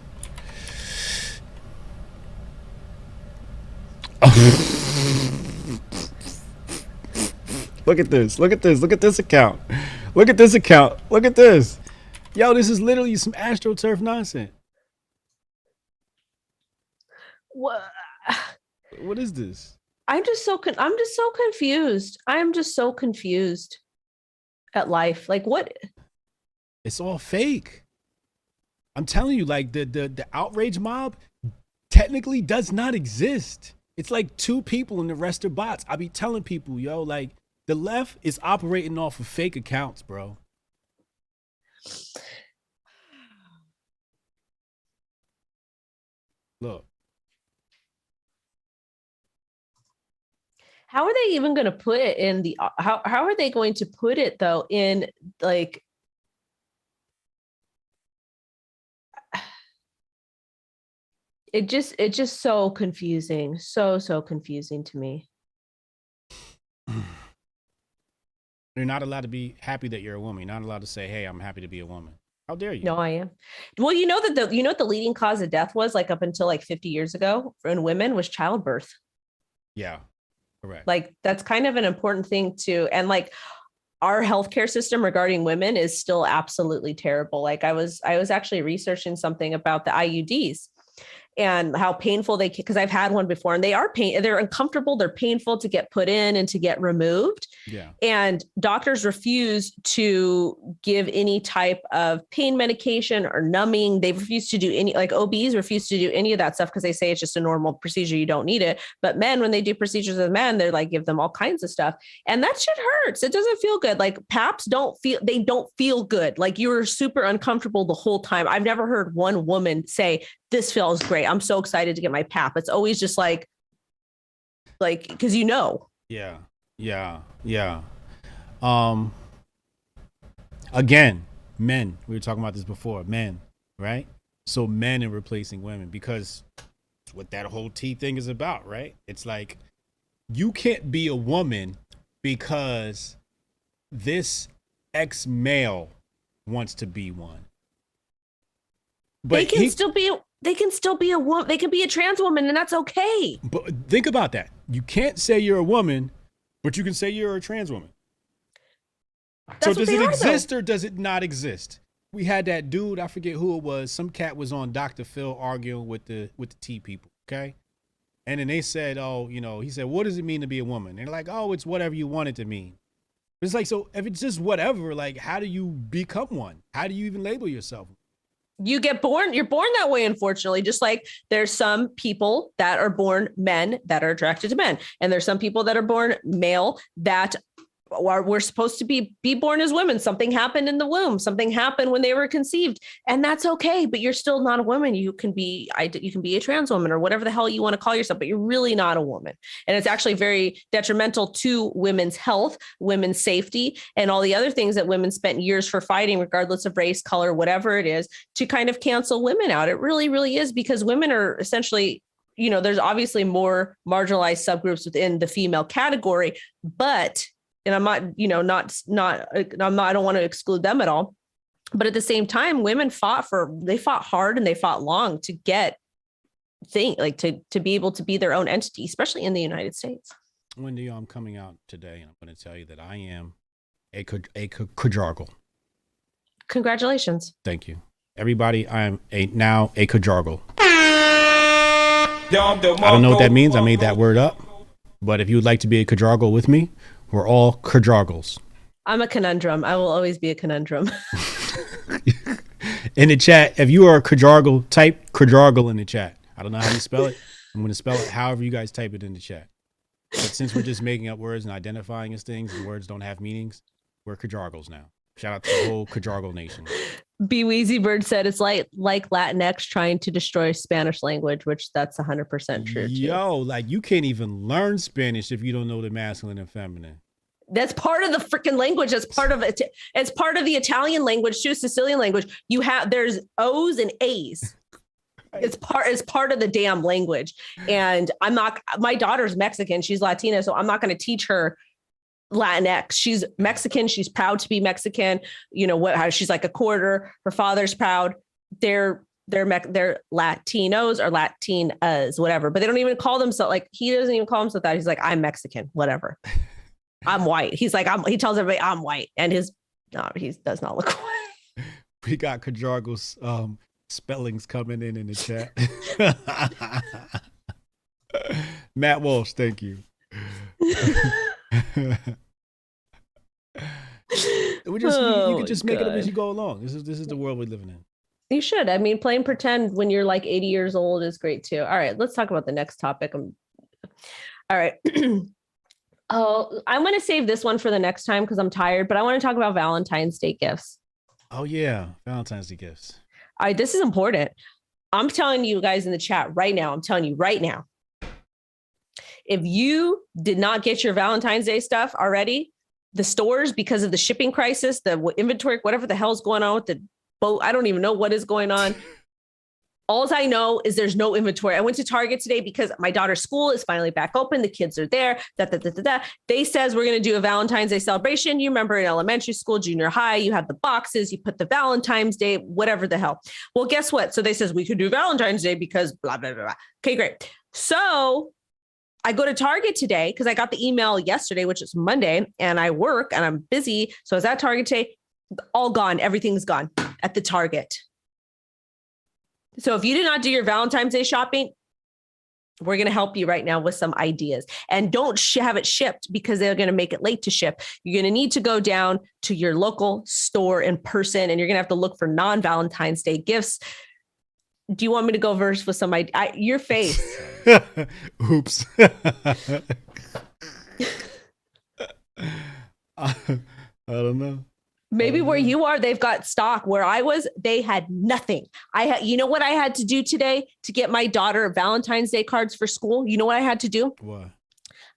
Look at this. Look at this. Look at this account. Look at this account. Look at this. Yo, this is literally some AstroTurf nonsense. What? What is this? I'm just so confused. I am just so confused at life. Like, what? It's all fake. I'm telling you, like, the outrage mob technically does not exist. It's like 2 people and the rest are bots. I be telling people, yo, like, the left is operating off of fake accounts, bro. Look. How are they even going to put it in the, how are they going to put it though in, like, it's just so confusing. So confusing to me. You're not allowed to be happy that you're a woman. You're not allowed to say, "Hey, I'm happy to be a woman." How dare you? No, I am. Well, you know what the leading cause of death was, like, up until like 50 years ago in women, was childbirth. Yeah, correct. Like, that's kind of an important thing too. And like, our healthcare system regarding women is still absolutely terrible. Like, I was actually researching something about the IUDs, and how painful because I've had one before, and they're uncomfortable, they're painful to get put in and to get removed. Yeah. And doctors refuse to give any type of pain medication or numbing. They refuse to do any, like OBs refuse to do any of that stuff because they say it's just a normal procedure. You don't need it. But men, when they do procedures with men, they're like, give them all kinds of stuff. And that shit hurts. It doesn't feel good. Like PAPs don't feel good. Like you're super uncomfortable the whole time. I've never heard one woman say, this feels great. I'm so excited to get my PAP. It's always just like, because Yeah. Again, men, we were talking about this before, men, right? So men are replacing women because it's what that whole T thing is about, right? It's like, you can't be a woman because this ex-male wants to be one. But they can still be a woman. They can be a trans woman, and that's okay. But think about that. You can't say you're a woman, but you can say you're a trans woman. So does it exist or does it not exist? We had that dude, I forget who it was. Some cat was on Dr. Phil arguing with the T people, okay? And then they said, he said, what does it mean to be a woman? And they're like, oh, it's whatever you want it to mean. It's like, so if it's just whatever, like, how do you become one? How do you even label yourself? You're born that way, unfortunately. Just like there's some people that are born men that are attracted to men. And there's some people that are born male that we're supposed to be born as women. Something happened in the womb. Something happened when they were conceived. And that's okay. But you're still not a woman. You can be a trans woman or whatever the hell you want to call yourself, but you're really not a woman. And it's actually very detrimental to women's health, women's safety, and all the other things that women spent years for fighting, regardless of race, color, whatever it is, to kind of cancel women out. It really, really is, because women are essentially, there's obviously more marginalized subgroups within the female category, but and I'm not, I don't want to exclude them at all. But at the same time, women fought hard and they fought long to get to be able to be their own entity, especially in the United States. Wendy, I'm coming out today and I'm going to tell you that I am a quadruple. Congratulations. Thank you. Everybody, I am now a quadruple. I don't know what that means. I made that word up. But if you would like to be a quadruple with me, we're all quadruples. I'm a conundrum. I will always be a conundrum. In the chat, if you are a quadruple, type quadruple in the chat. I don't know how you spell it. I'm going to spell it however you guys type it in the chat. But since we're just making up words and identifying as things, and words don't have meanings, we're quadruples now. Shout out to the whole quadruple nation. B Weezy Bird said it's like Latinx trying to destroy Spanish language, which that's 100% true. Yo, like you can't even learn Spanish if you don't know the masculine and feminine. That's part of the freaking language. That's part of it. It's part of the Italian language too, Sicilian language. There's O's and A's. It's part of the damn language. And my daughter's Mexican. She's Latina, so I'm not going to teach her Latinx. She's Mexican. She's proud to be Mexican. How she's like a quarter. Her father's proud. They're Latinos or Latinas, whatever. But they don't even call themselves, like, he doesn't even call himself that. He's like, I'm Mexican, whatever. I'm white. He's like, he tells everybody I'm white, and he does not look white. We got Kajargo's spellings coming in the chat. Matt Walsh, thank you. You can just make it up as you go along. This is the world we're living in. You should. I mean, playing pretend when you're like 80 years old is great too. All right, let's talk about the next topic. All right. I'm going to save this one for the next time because I'm tired, but I want to talk about Valentine's Day gifts. Oh yeah, Valentine's Day gifts. All right, this is important. I'm telling you guys in the chat right now. If you did not get your Valentine's Day stuff already, the stores, because of the shipping crisis, the inventory, whatever the hell's going on with the boat, I don't even know what is going on. All I know is there's no inventory. I went to Target today because my daughter's school is finally back open. The kids are there. They says we're going to do a Valentine's Day celebration. You remember in elementary school, junior high, you have the boxes, you put the Valentine's Day, whatever the hell. Well, guess what? So they says we could do Valentine's Day because blah, blah, blah, blah. Okay, great. So I go to Target today because I got the email yesterday, which is Monday, and I work and I'm busy. So I was at Target today, all gone. Everything's gone at the Target. So if you did not do your Valentine's Day shopping, we're going to help you right now with some ideas. And don't have it shipped because they're going to make it late to ship. You're going to need to go down to your local store in person, and you're going to have to look for non-Valentine's Day gifts. Do you want me to go first with some idea? Your face. Oops. I don't know. Maybe where you are, they've got stock. Where I was, they had nothing. You know what I had to do today to get my daughter Valentine's Day cards for school? You know what I had to do? What?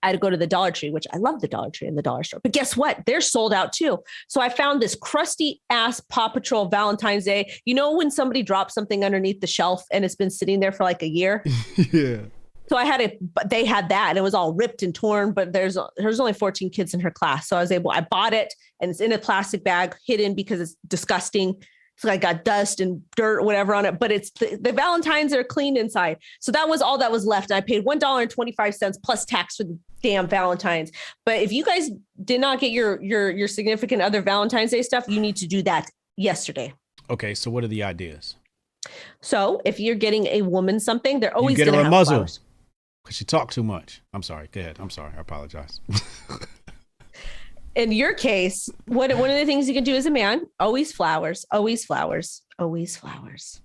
I had to go to the Dollar Tree, which I love the Dollar Tree and the dollar store. But guess what? They're sold out too. So I found this crusty ass Paw Patrol Valentine's Day. You know when somebody drops something underneath the shelf and it's been sitting there for like a year? Yeah. So I had it, but they had that and it was all ripped and torn, but there's only 14 kids in her class. So I bought it and it's in a plastic bag hidden because it's disgusting. It's like got dust and dirt or whatever on it, but it's the Valentines are clean inside. So that was all that was left. I paid $1.25 plus tax for the damn Valentines. But if you guys did not get your significant other Valentine's Day stuff, you need to do that yesterday. Okay. So what are the ideas? So if you're getting a woman something, they're always going to have muzzle. Flowers. Because she talked too much. I'm sorry. Go ahead. I'm sorry. I apologize. In your case, one of the things you can do as a man, always flowers, always flowers, always flowers.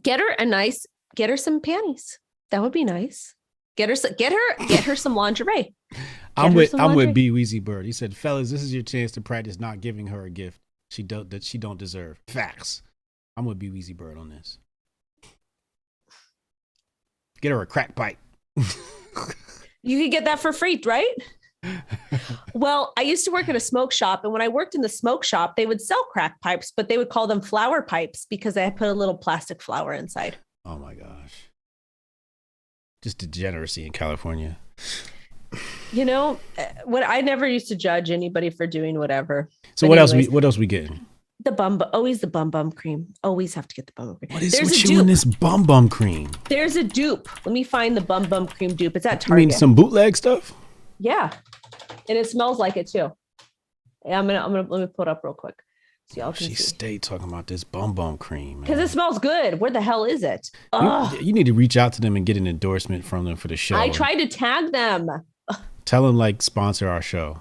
Get her some panties. That would be nice. Get her some lingerie. I'm with B Weezy Bird. He said, fellas, this is your chance to practice not giving her a gift that she don't deserve. Facts. I'm with B Weezy Bird on this. Get her a crack pipe. You could get that for free, right? Well, I used to work at a smoke shop, and when I worked in the smoke shop, they would sell crack pipes, but they would call them flower pipes because I put a little plastic flower inside. Oh my gosh. Just degeneracy in California. You know, I never used to judge anybody for doing whatever. So what else we getting? Always the bum cream. Always have to get the bum cream. What is with you and this bum cream? There's a dupe. Let me find the bum cream dupe. It's at Target. You mean some bootleg stuff? Yeah, and it smells like it too. Yeah, I'm gonna let me pull it up real quick so y'all can see. She stayed talking about this bum cream because it smells good. Where the hell is it? You need to reach out to them and get an endorsement from them for the show. I tried to tag them. Tell them sponsor our show.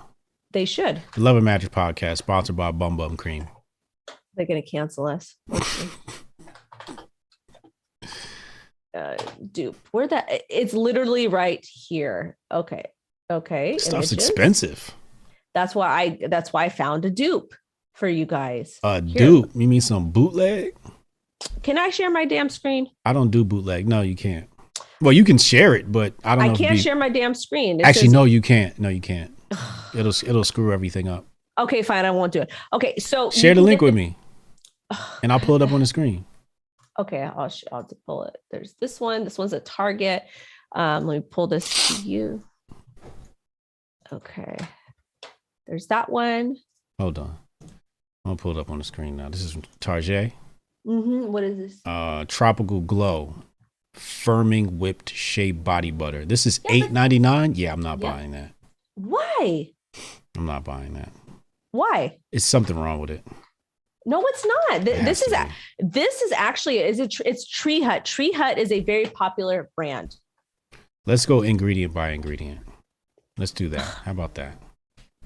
They should. The Love and Magic Podcast sponsored by Bum Cream. They're gonna cancel us. Dupe. Where that? It's literally right here. Okay. Stuff's expensive. That's why I found a dupe for you guys. Dupe? You mean some bootleg? Can I share my damn screen? I don't do bootleg. No, you can't. Well, you can share it, but I don't know. I can't share my damn screen. No, you can't. No, you can't. It'll screw everything up. Okay, fine. I won't do it. Okay, so share the link with me, and I'll pull it up on the screen. Okay, I'll have to pull it. There's this one. This one's a Target. Let me pull this to you. Okay, there's that one. Hold on, I'm gonna pull it up on the screen now. This is Target. What is this? Tropical Glow, firming whipped shea body butter. This is $8.99. Yeah, I'm not buying that. Why? I'm not buying that. Why? It's something wrong with it. No, it's not. This is actually it's Tree Hut. Tree Hut is a very popular brand. Let's go ingredient by ingredient. Let's do that. How about that?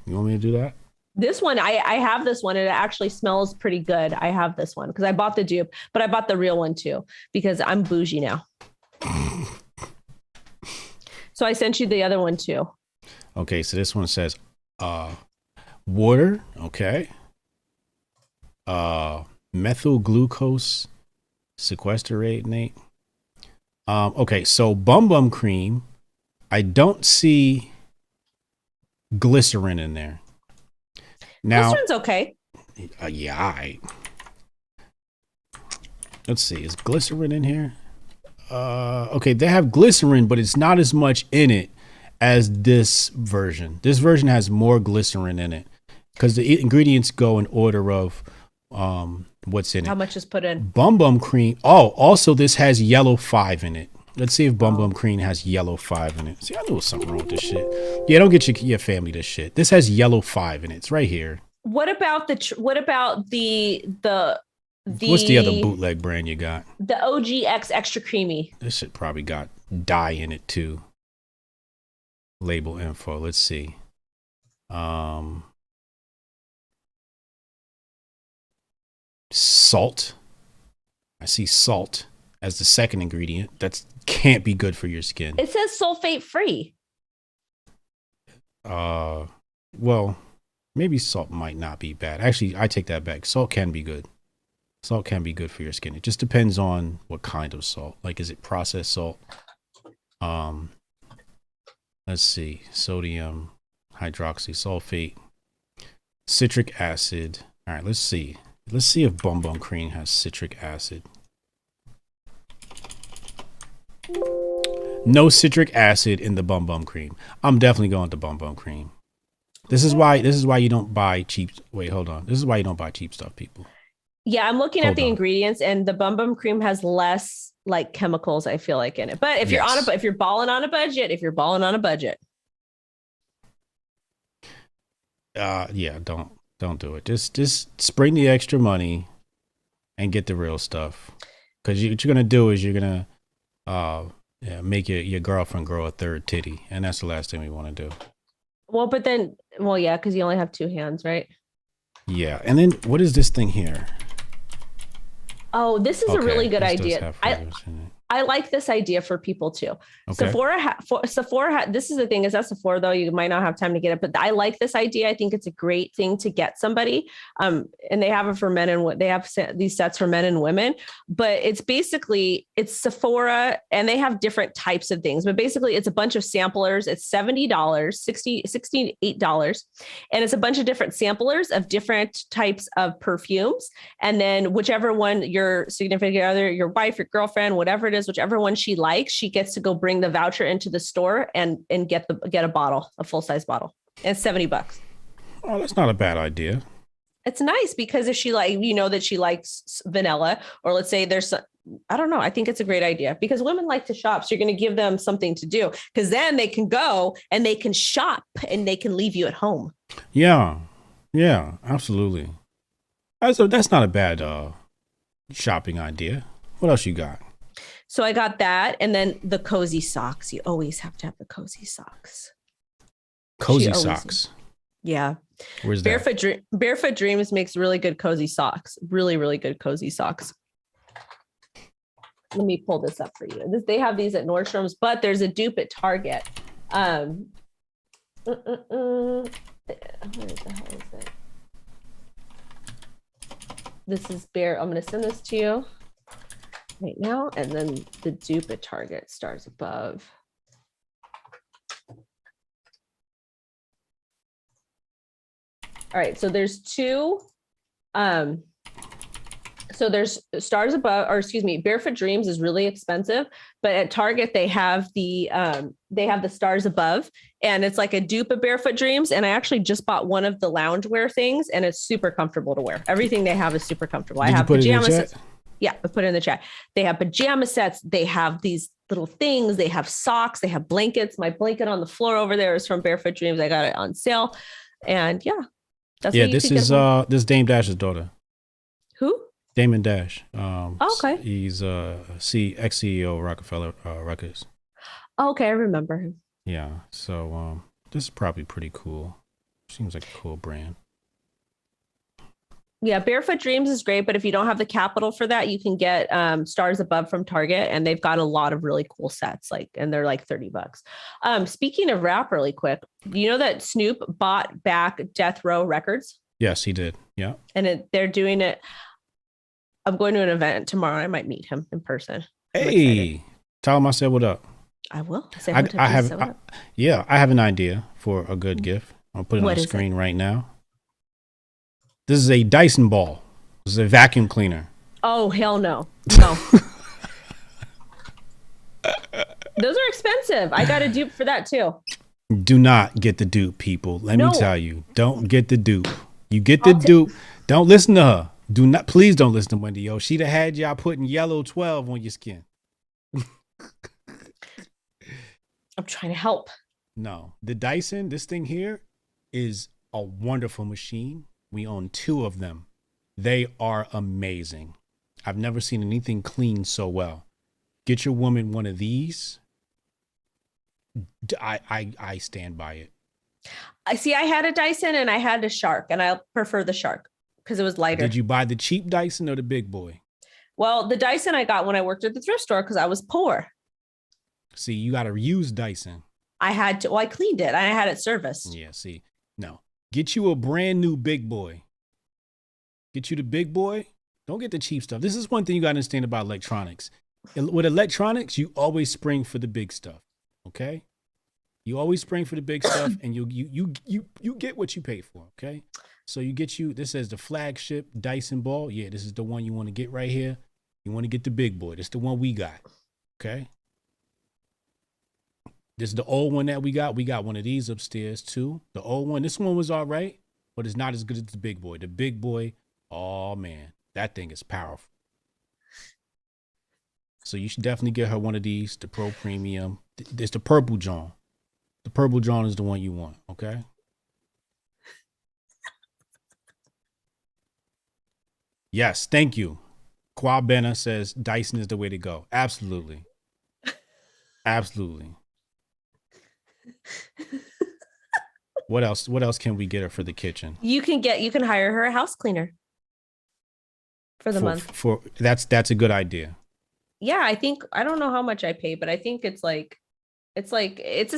You want me to do that? This one, I have this one and it actually smells pretty good. I have this one because I bought the dupe, but I bought the real one too because I'm bougie now. So I sent you the other one too. Okay, so this one says water, okay. Methyl glucose sequestrate. Okay, so bum cream. I don't see glycerin in there. Now, glycerin's okay. Yeah, all right. Let's see. Is glycerin in here? Okay, they have glycerin, but it's not as much in it as this version. This version has more glycerin in it because the ingredients go in order of what's in it. How much is put in? Bum cream. Oh, also this has yellow 5 in it. Let's see if Bum cream has yellow 5 in it. See, I knew something wrong with this shit. Yeah, don't get your family this shit. This has yellow 5 in it. It's right here. What about the What's the other The bootleg brand you got? the OGX extra creamy. This shit probably got dye in it too. Label info. Let's see. Salt. I see salt as the second ingredient. That can't be good for your skin. It says sulfate free. Well, maybe salt might not be bad. Actually, I take that back. Salt can be good. Salt can be good for your skin. It just depends on what kind of salt. Like, is it processed salt? Let's see. Sodium hydroxysulfate, citric acid. All right, let's see. Let's see if Bum Bum Cream has citric acid. No citric acid in the Bum Bum Cream. I'm definitely going to Bum Bum Cream. This is why you don't buy cheap. Wait, hold on. This is why you don't buy cheap stuff, people. Yeah, I'm looking at Hold the on. ingredients, and the Bum Bum Cream has less like chemicals, I feel like, in it. But if you're Yes. if you're balling on a budget, Yeah, don't do it. Just spring the extra money and get the real stuff. Because what you're gonna do is you're gonna make your girlfriend grow a third titty, and that's the last thing we want to do. yeah, because you only have two hands, right? Yeah, and then what is this thing here? Oh, this is a really good this does idea. have fragrance in it. I like this idea for people too. Okay. Sephora. This is the thing is at Sephora though, you might not have time to get it, but I like this idea. I think it's a great thing to get somebody. And they have it for men and they have these sets for men and women, but it's Sephora and they have different types of things, but basically it's a bunch of samplers. It's $70, $68. And it's a bunch of different samplers of different types of perfumes. And then whichever one your significant other, your wife, your girlfriend, whatever it is, whichever one she likes, she gets to go bring the voucher into the store and get a bottle, a full size bottle. And it's $70. Oh, that's not a bad idea. It's nice because if she that she likes vanilla, or let's say I don't know. I think it's a great idea because women like to shop. So you're going to give them something to do because then they can go and they can shop and they can leave you at home. Yeah, absolutely. That's not a bad shopping idea. What else you got? So I got that. And then the cozy socks. You always have to have the cozy socks. Cozy socks. Yeah. Where's that? Barefoot Dreams makes really good cozy socks. Really, really good cozy socks. Let me pull this up for you. They have these at Nordstrom's, but there's a dupe at Target. Where the hell is it? This is I'm going to send this to you right now. And then the dupe at Target stars above. All right. So there's two. So there's Stars Above, or excuse me, Barefoot Dreams is really expensive, but at Target they have the Stars Above, and it's like a dupe of Barefoot Dreams. And I actually just bought one of the loungewear things, and it's super comfortable to wear. Everything they have is super comfortable. I have pajama sets. Yeah, I put it in the chat. They have pajama sets. They have these little things. They have socks. They have blankets. My blanket on the floor over there is from Barefoot Dreams. I got it on sale, and yeah, that's this is Dame Dash's daughter. Who? Damon Dash. Okay. He's ex-CEO Rockefeller Records. Okay, I remember him. Yeah. So this is probably pretty cool. Seems like a cool brand. Yeah, Barefoot Dreams is great, but if you don't have the capital for that, you can get Stars Above from Target, and they've got a lot of really cool sets, and they're like $30. Speaking of rap, really quick, you know that Snoop bought back Death Row Records? Yes, he did. Yeah. And they're doing it. I'm going to an event tomorrow. I might meet him in person. Hey, tell him I said what up. I will. I have an idea for a good gift. I'll put it on the screen right now. This is a Dyson ball. This is a vacuum cleaner. Oh, hell no. No. Those are expensive. I got a dupe for that too. Do not get the dupe, people. Let me tell you. Don't get the dupe. You get the dupe. Don't listen to her. Please don't listen to Wendy O. She'd have had y'all putting yellow 12 on your skin. I'm trying to help. No, the Dyson, this thing here is a wonderful machine. We own two of them. They are amazing. I've never seen anything clean so well. Get your woman one of these. I stand by it. I see. I had a Dyson and I had a Shark, and I prefer the Shark because it was lighter. Did you buy the cheap Dyson or the big boy? Well, the Dyson I got when I worked at the thrift store because I was poor. See, you got to use Dyson. I had to. Well, I cleaned it. And I had it serviced. Yeah. See, no. Get you a brand new big boy. Get you the big boy. Don't get the cheap stuff. This is one thing you got to understand about electronics. With electronics, you always spring for the big stuff. Okay. You always spring for the big stuff, and you get what you pay for. Okay. So this is the flagship Dyson ball. Yeah, this is the one you want to get right here. You want to get the big boy. This is the one we got. Okay. This is the old one that we got. We got one of these upstairs too. The old one. This one was all right, but it's not as good as the big boy. The big boy, oh man, that thing is powerful. So you should definitely get her one of these, the Pro Premium. It's the purple John. The purple John is the one you want, okay? Yes, thank you. Kwabena says Dyson is the way to go. Absolutely. Absolutely. What else? What else can we get her for the kitchen? You can hire her a house cleaner for the month. That's a good idea. Yeah, I don't know how much I pay, but I think it's the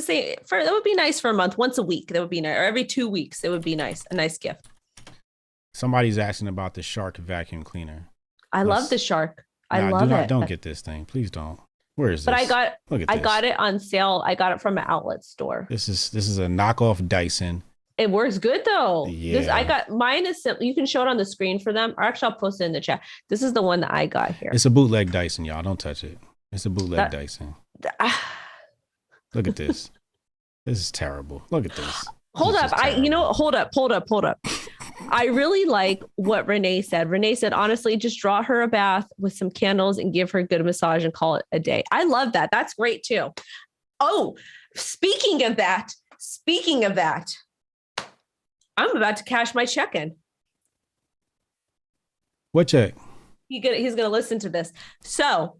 same that would be nice for a month, once a week. That would be nice, or every 2 weeks. It would be nice, a nice gift. Somebody's asking about the Shark vacuum cleaner. I love the Shark. I love it. Don't get this thing. Please don't. Where is this? But I got it on sale. I got it from an outlet store. This is a knockoff Dyson. It works good though. Yeah. I got mine is simple. You can show it on the screen for them, or actually I'll post it in the chat. This is the one that I got here. It's a bootleg Dyson, y'all. Don't touch it. It's a bootleg Dyson. Look at this. This is terrible. Look at this. Hold up. Hold up. I really like what Renee said. Renee said, honestly, just draw her a bath with some candles and give her a good massage and call it a day. I love that. That's great too. Oh, speaking of that, I'm about to cash my check in. What check? He's going to listen to this. So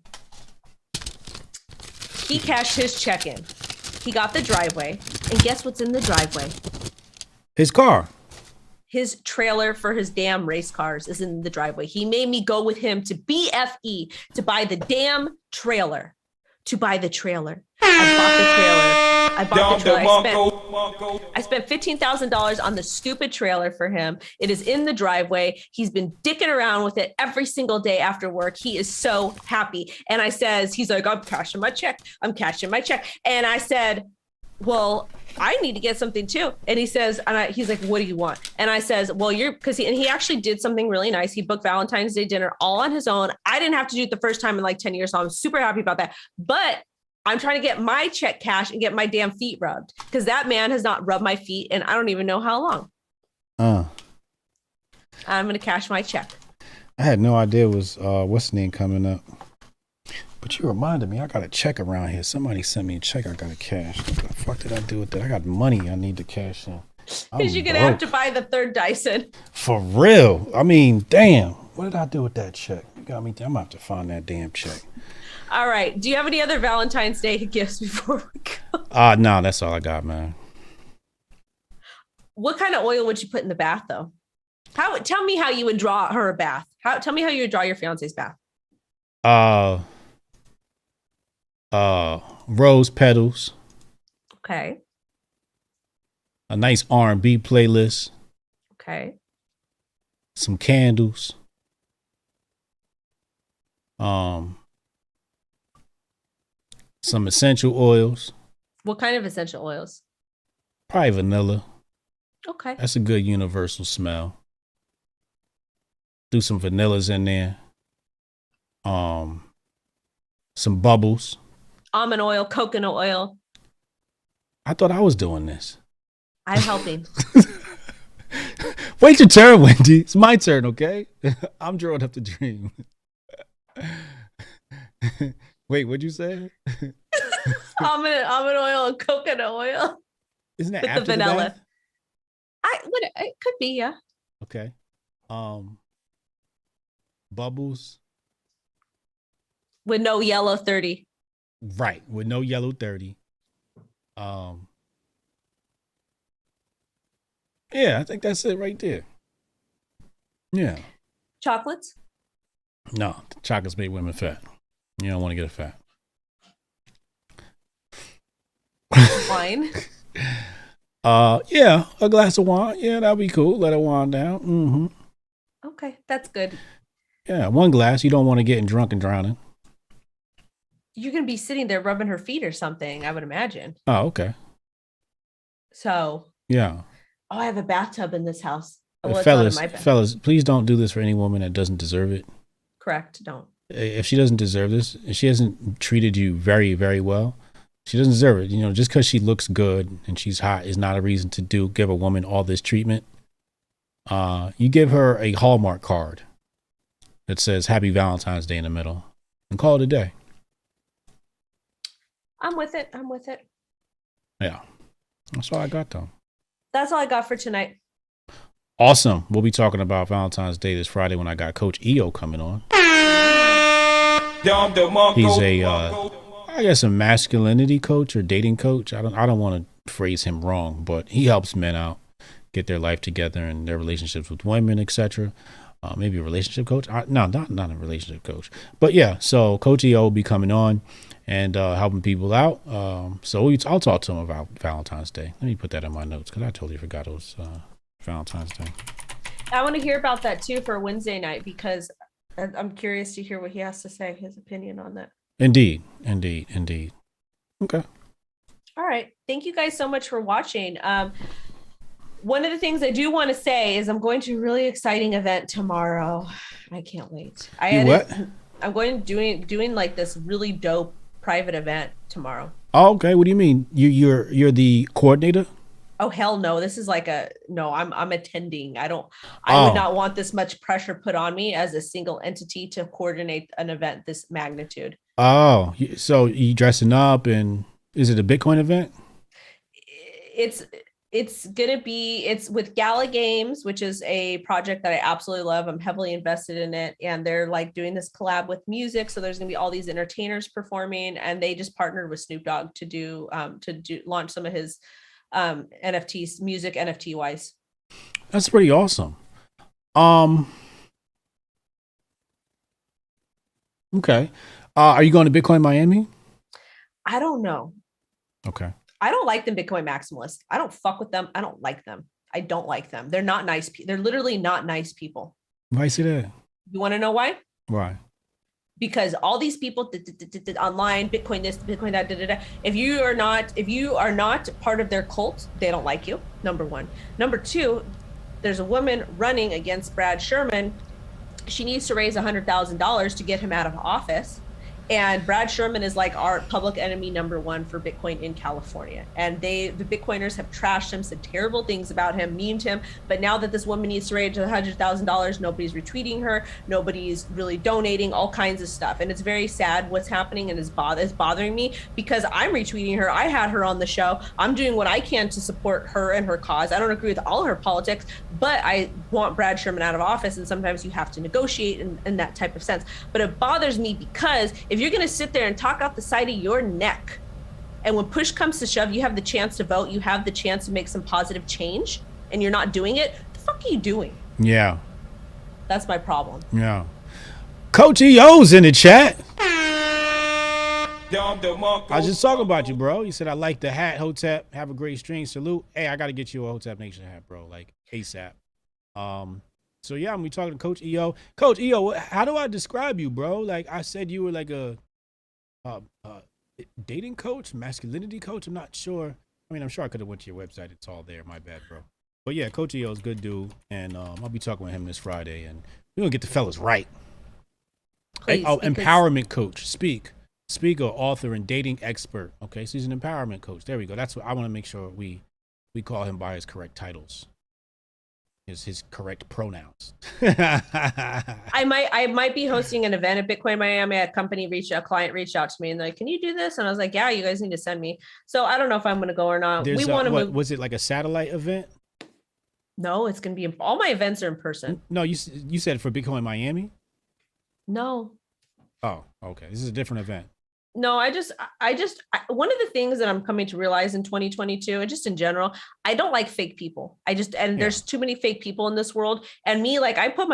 he cashed his check in. He got the driveway. And guess what's in the driveway? His car. His trailer for his damn race cars is in the driveway. He made me go with him to BFE to buy the damn trailer. I bought the trailer. I spent $15,000 on the stupid trailer for him. It is in the driveway. He's been dicking around with it every single day after work. He is so happy. And he's like, I'm cashing my check. And I said, well, I need to get something too. And he says, he's like, what do you want? And I says, well, he actually did something really nice. He booked Valentine's Day dinner all on his own. I didn't have to do it the first time in like 10 years. So I'm super happy about that. But I'm trying to get my check cashed and get my damn feet rubbed because that man has not rubbed my feet in I don't even know how long. I'm going to cash my check. I had no idea it was what's the name coming up. But you reminded me, I got a check around here. Somebody sent me a check I got to cash. What the fuck did I do with that? I got money I need to cash in. Because you're going to have to buy the third Dyson. For real. I mean, damn. What did I do with that check? You got me. I'm going to have to find that damn check. All right. Do you have any other Valentine's Day gifts before we go? No, that's all I got, man. What kind of oil would you put in the bath, though? Tell me how you would draw her a bath. Tell me how you would draw your fiance's bath. Rose petals. Okay. A nice R&B playlist. Okay. Some candles. Some essential oils. What kind of essential oils? Probably vanilla. Okay. That's a good universal smell. Do some vanillas in there. Some bubbles. Almond oil, coconut oil. I thought I was doing this. I'm helping. Wait your turn, Wendy. It's my turn, okay? I'm drawing up the dream. Wait, what'd you say? almond oil and coconut oil. Isn't that with after the vanilla? The bath? It could be, yeah. Okay. bubbles. With no yellow 30. Right, with no yellow 30. Yeah, I think that's it right there. Yeah. Chocolates? No, chocolates make women fat. You don't want to get a fat. Wine? Yeah, a glass of wine. Yeah, that'd be cool. Let it wind down. Mm-hmm. Okay, that's good. Yeah, one glass. You don't want to get drunk and drowning. You're going to be sitting there rubbing her feet or something, I would imagine. Oh, okay. So. Yeah. Oh, I have a bathtub in this house. Well, fellas, please don't do this for any woman that doesn't deserve it. Correct. Don't. If she doesn't deserve this, if she hasn't treated you very, very well, she doesn't deserve it. You know, just because she looks good and she's hot is not a reason to give a woman all this treatment. You give her a Hallmark card that says Happy Valentine's Day in the middle and call it a day. I'm with it. Yeah. That's all I got, though. That's all I got for tonight. Awesome. We'll be talking about Valentine's Day this Friday when I got Coach EO coming on. He's I guess a masculinity coach or dating coach. I don't want to phrase him wrong, but he helps men out get their life together and their relationships with women, etc. Maybe a relationship coach. No, not a relationship coach. But yeah, so Coach EO will be coming on and helping people out. So I'll talk to him about Valentine's Day. Let me put that in my notes because I totally forgot it was Valentine's Day. I want to hear about that too for Wednesday night because I'm curious to hear what he has to say, his opinion on that. Indeed. Okay. All right. Thank you guys so much for watching. One of the things I do want to say is I'm going to a really exciting event tomorrow. I can't wait. I'm going to doing like this really dope private event tomorrow. Oh, okay. What do you mean? You're the coordinator? Oh, hell no. This is like I'm attending. I would not want this much pressure put on me as a single entity to coordinate an event this magnitude. Oh, so you dressing up and is it a Bitcoin event? It's with Gala Games, which is a project that I absolutely love. I'm heavily invested in it. And they're like doing this collab with music. So there's going to be all these entertainers performing, and they just partnered with Snoop Dogg to launch some of his NFTs, music NFT wise. That's pretty awesome. Okay. Are you going to Bitcoin Miami? I don't know. Okay. I don't like them Bitcoin maximalists. I don't fuck with them. I don't like them. I don't like them. They're not nice. They're literally not nice people. Why you say that? You want to know why? Why? Because all these people online, Bitcoin this, Bitcoin that, if you are not part of their cult, they don't like you. Number one. Number two, there's a woman running against Brad Sherman. She needs to raise $100,000 to get him out of office. And Brad Sherman is like our public enemy number one for Bitcoin in California. And the Bitcoiners have trashed him, said terrible things about him, memed him. But now that this woman needs to raise $100,000, nobody's retweeting her. Nobody's really donating, all kinds of stuff. And it's very sad what's happening, and it's bothering me because I'm retweeting her. I had her on the show. I'm doing what I can to support her and her cause. I don't agree with all her politics, but I want Brad Sherman out of office. And sometimes you have to negotiate in that type of sense. But it bothers me because if you're going to sit there and talk out the side of your neck, and when push comes to shove, you have the chance to vote, you have the chance to make some positive change, and you're not doing it, what the fuck are you doing? Yeah. That's my problem. Yeah. Coach EO's in the chat. I was just talking about you, bro. You said, I like the hat, Hotep. Have a great stream. Salute. Hey, I got to get you a Hotep Nation hat, bro. Like, ASAP. So yeah, I'm gonna be talking to Coach EO. Coach EO, how do I describe you, bro? Like I said, you were like a dating coach, masculinity coach. I'm not sure. I mean, I'm sure I could have went to your website. It's all there. My bad, bro. But yeah, Coach EO is a good dude, and I'll be talking with him this Friday, and we're gonna get the fellas right. Please, empowerment coach, speaker, author, and dating expert. Okay, so he's an empowerment coach. There we go. That's what I want to make sure we call him by his correct titles. His correct pronouns. I might be hosting an event at Bitcoin Miami. A client reached out to me and they're like, can you do this? And I was like, yeah, you guys need to send me. So I don't know if I'm going to go or not. We want to move. Was it like a satellite event? No, it's going to be all my events are in person. No, you said for Bitcoin Miami. No. Oh, okay. This is a different event. No, one of the things that I'm coming to realize in 2022 and just in general, I don't like fake people. And Yeah. there's too many fake people in this world. And me, like I put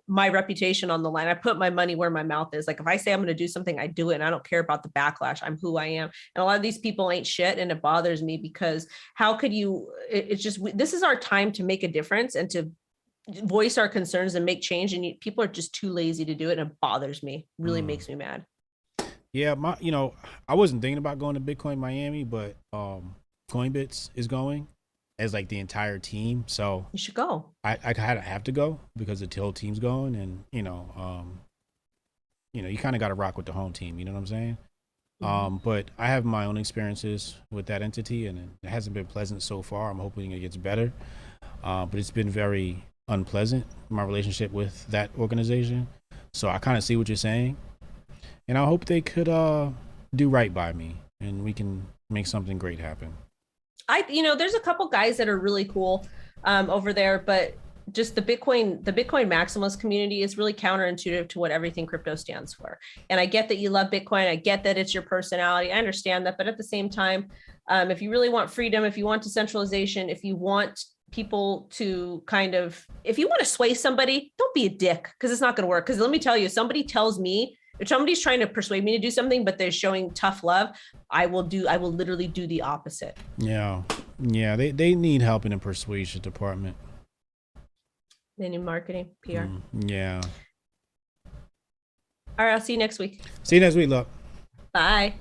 my reputation on the line. I put my money where my mouth is. Like if I say I'm going to do something, I do it, and I don't care about the backlash. I'm who I am. And a lot of these people ain't shit, and it bothers me because how could you? It's just this is our time to make a difference and to voice our concerns and make change. And people are just too lazy to do it, and it bothers me. Really Mm. makes me mad. Yeah, I wasn't thinking about going to Bitcoin Miami, but Coinbits is going as like the entire team. So You should go. I kind of have to go because the whole team's going, and you kind of got to rock with the home team. You know what I'm saying? But I have my own experiences with that entity, and it hasn't been pleasant so far. I'm hoping it gets better, but it's been very unpleasant, my relationship with that organization. So I kind of see what you're saying, and I hope they could do right by me, and we can make something great happen. There's a couple guys that are really cool over there, but just the Bitcoin maximalist community is really counterintuitive to what everything crypto stands for. And I get that you love Bitcoin. I get that it's your personality. I understand that. But at the same time, if you really want freedom, if you want decentralization, if you want people to if you want to sway somebody, don't be a dick, because it's not going to work. Because let me tell you, if somebody's trying to persuade me to do something, but they're showing tough love, I will literally do the opposite. Yeah. They need help in the persuasion department. They need marketing, PR. Yeah. All right, I'll see you next week. See you next week, love. Bye.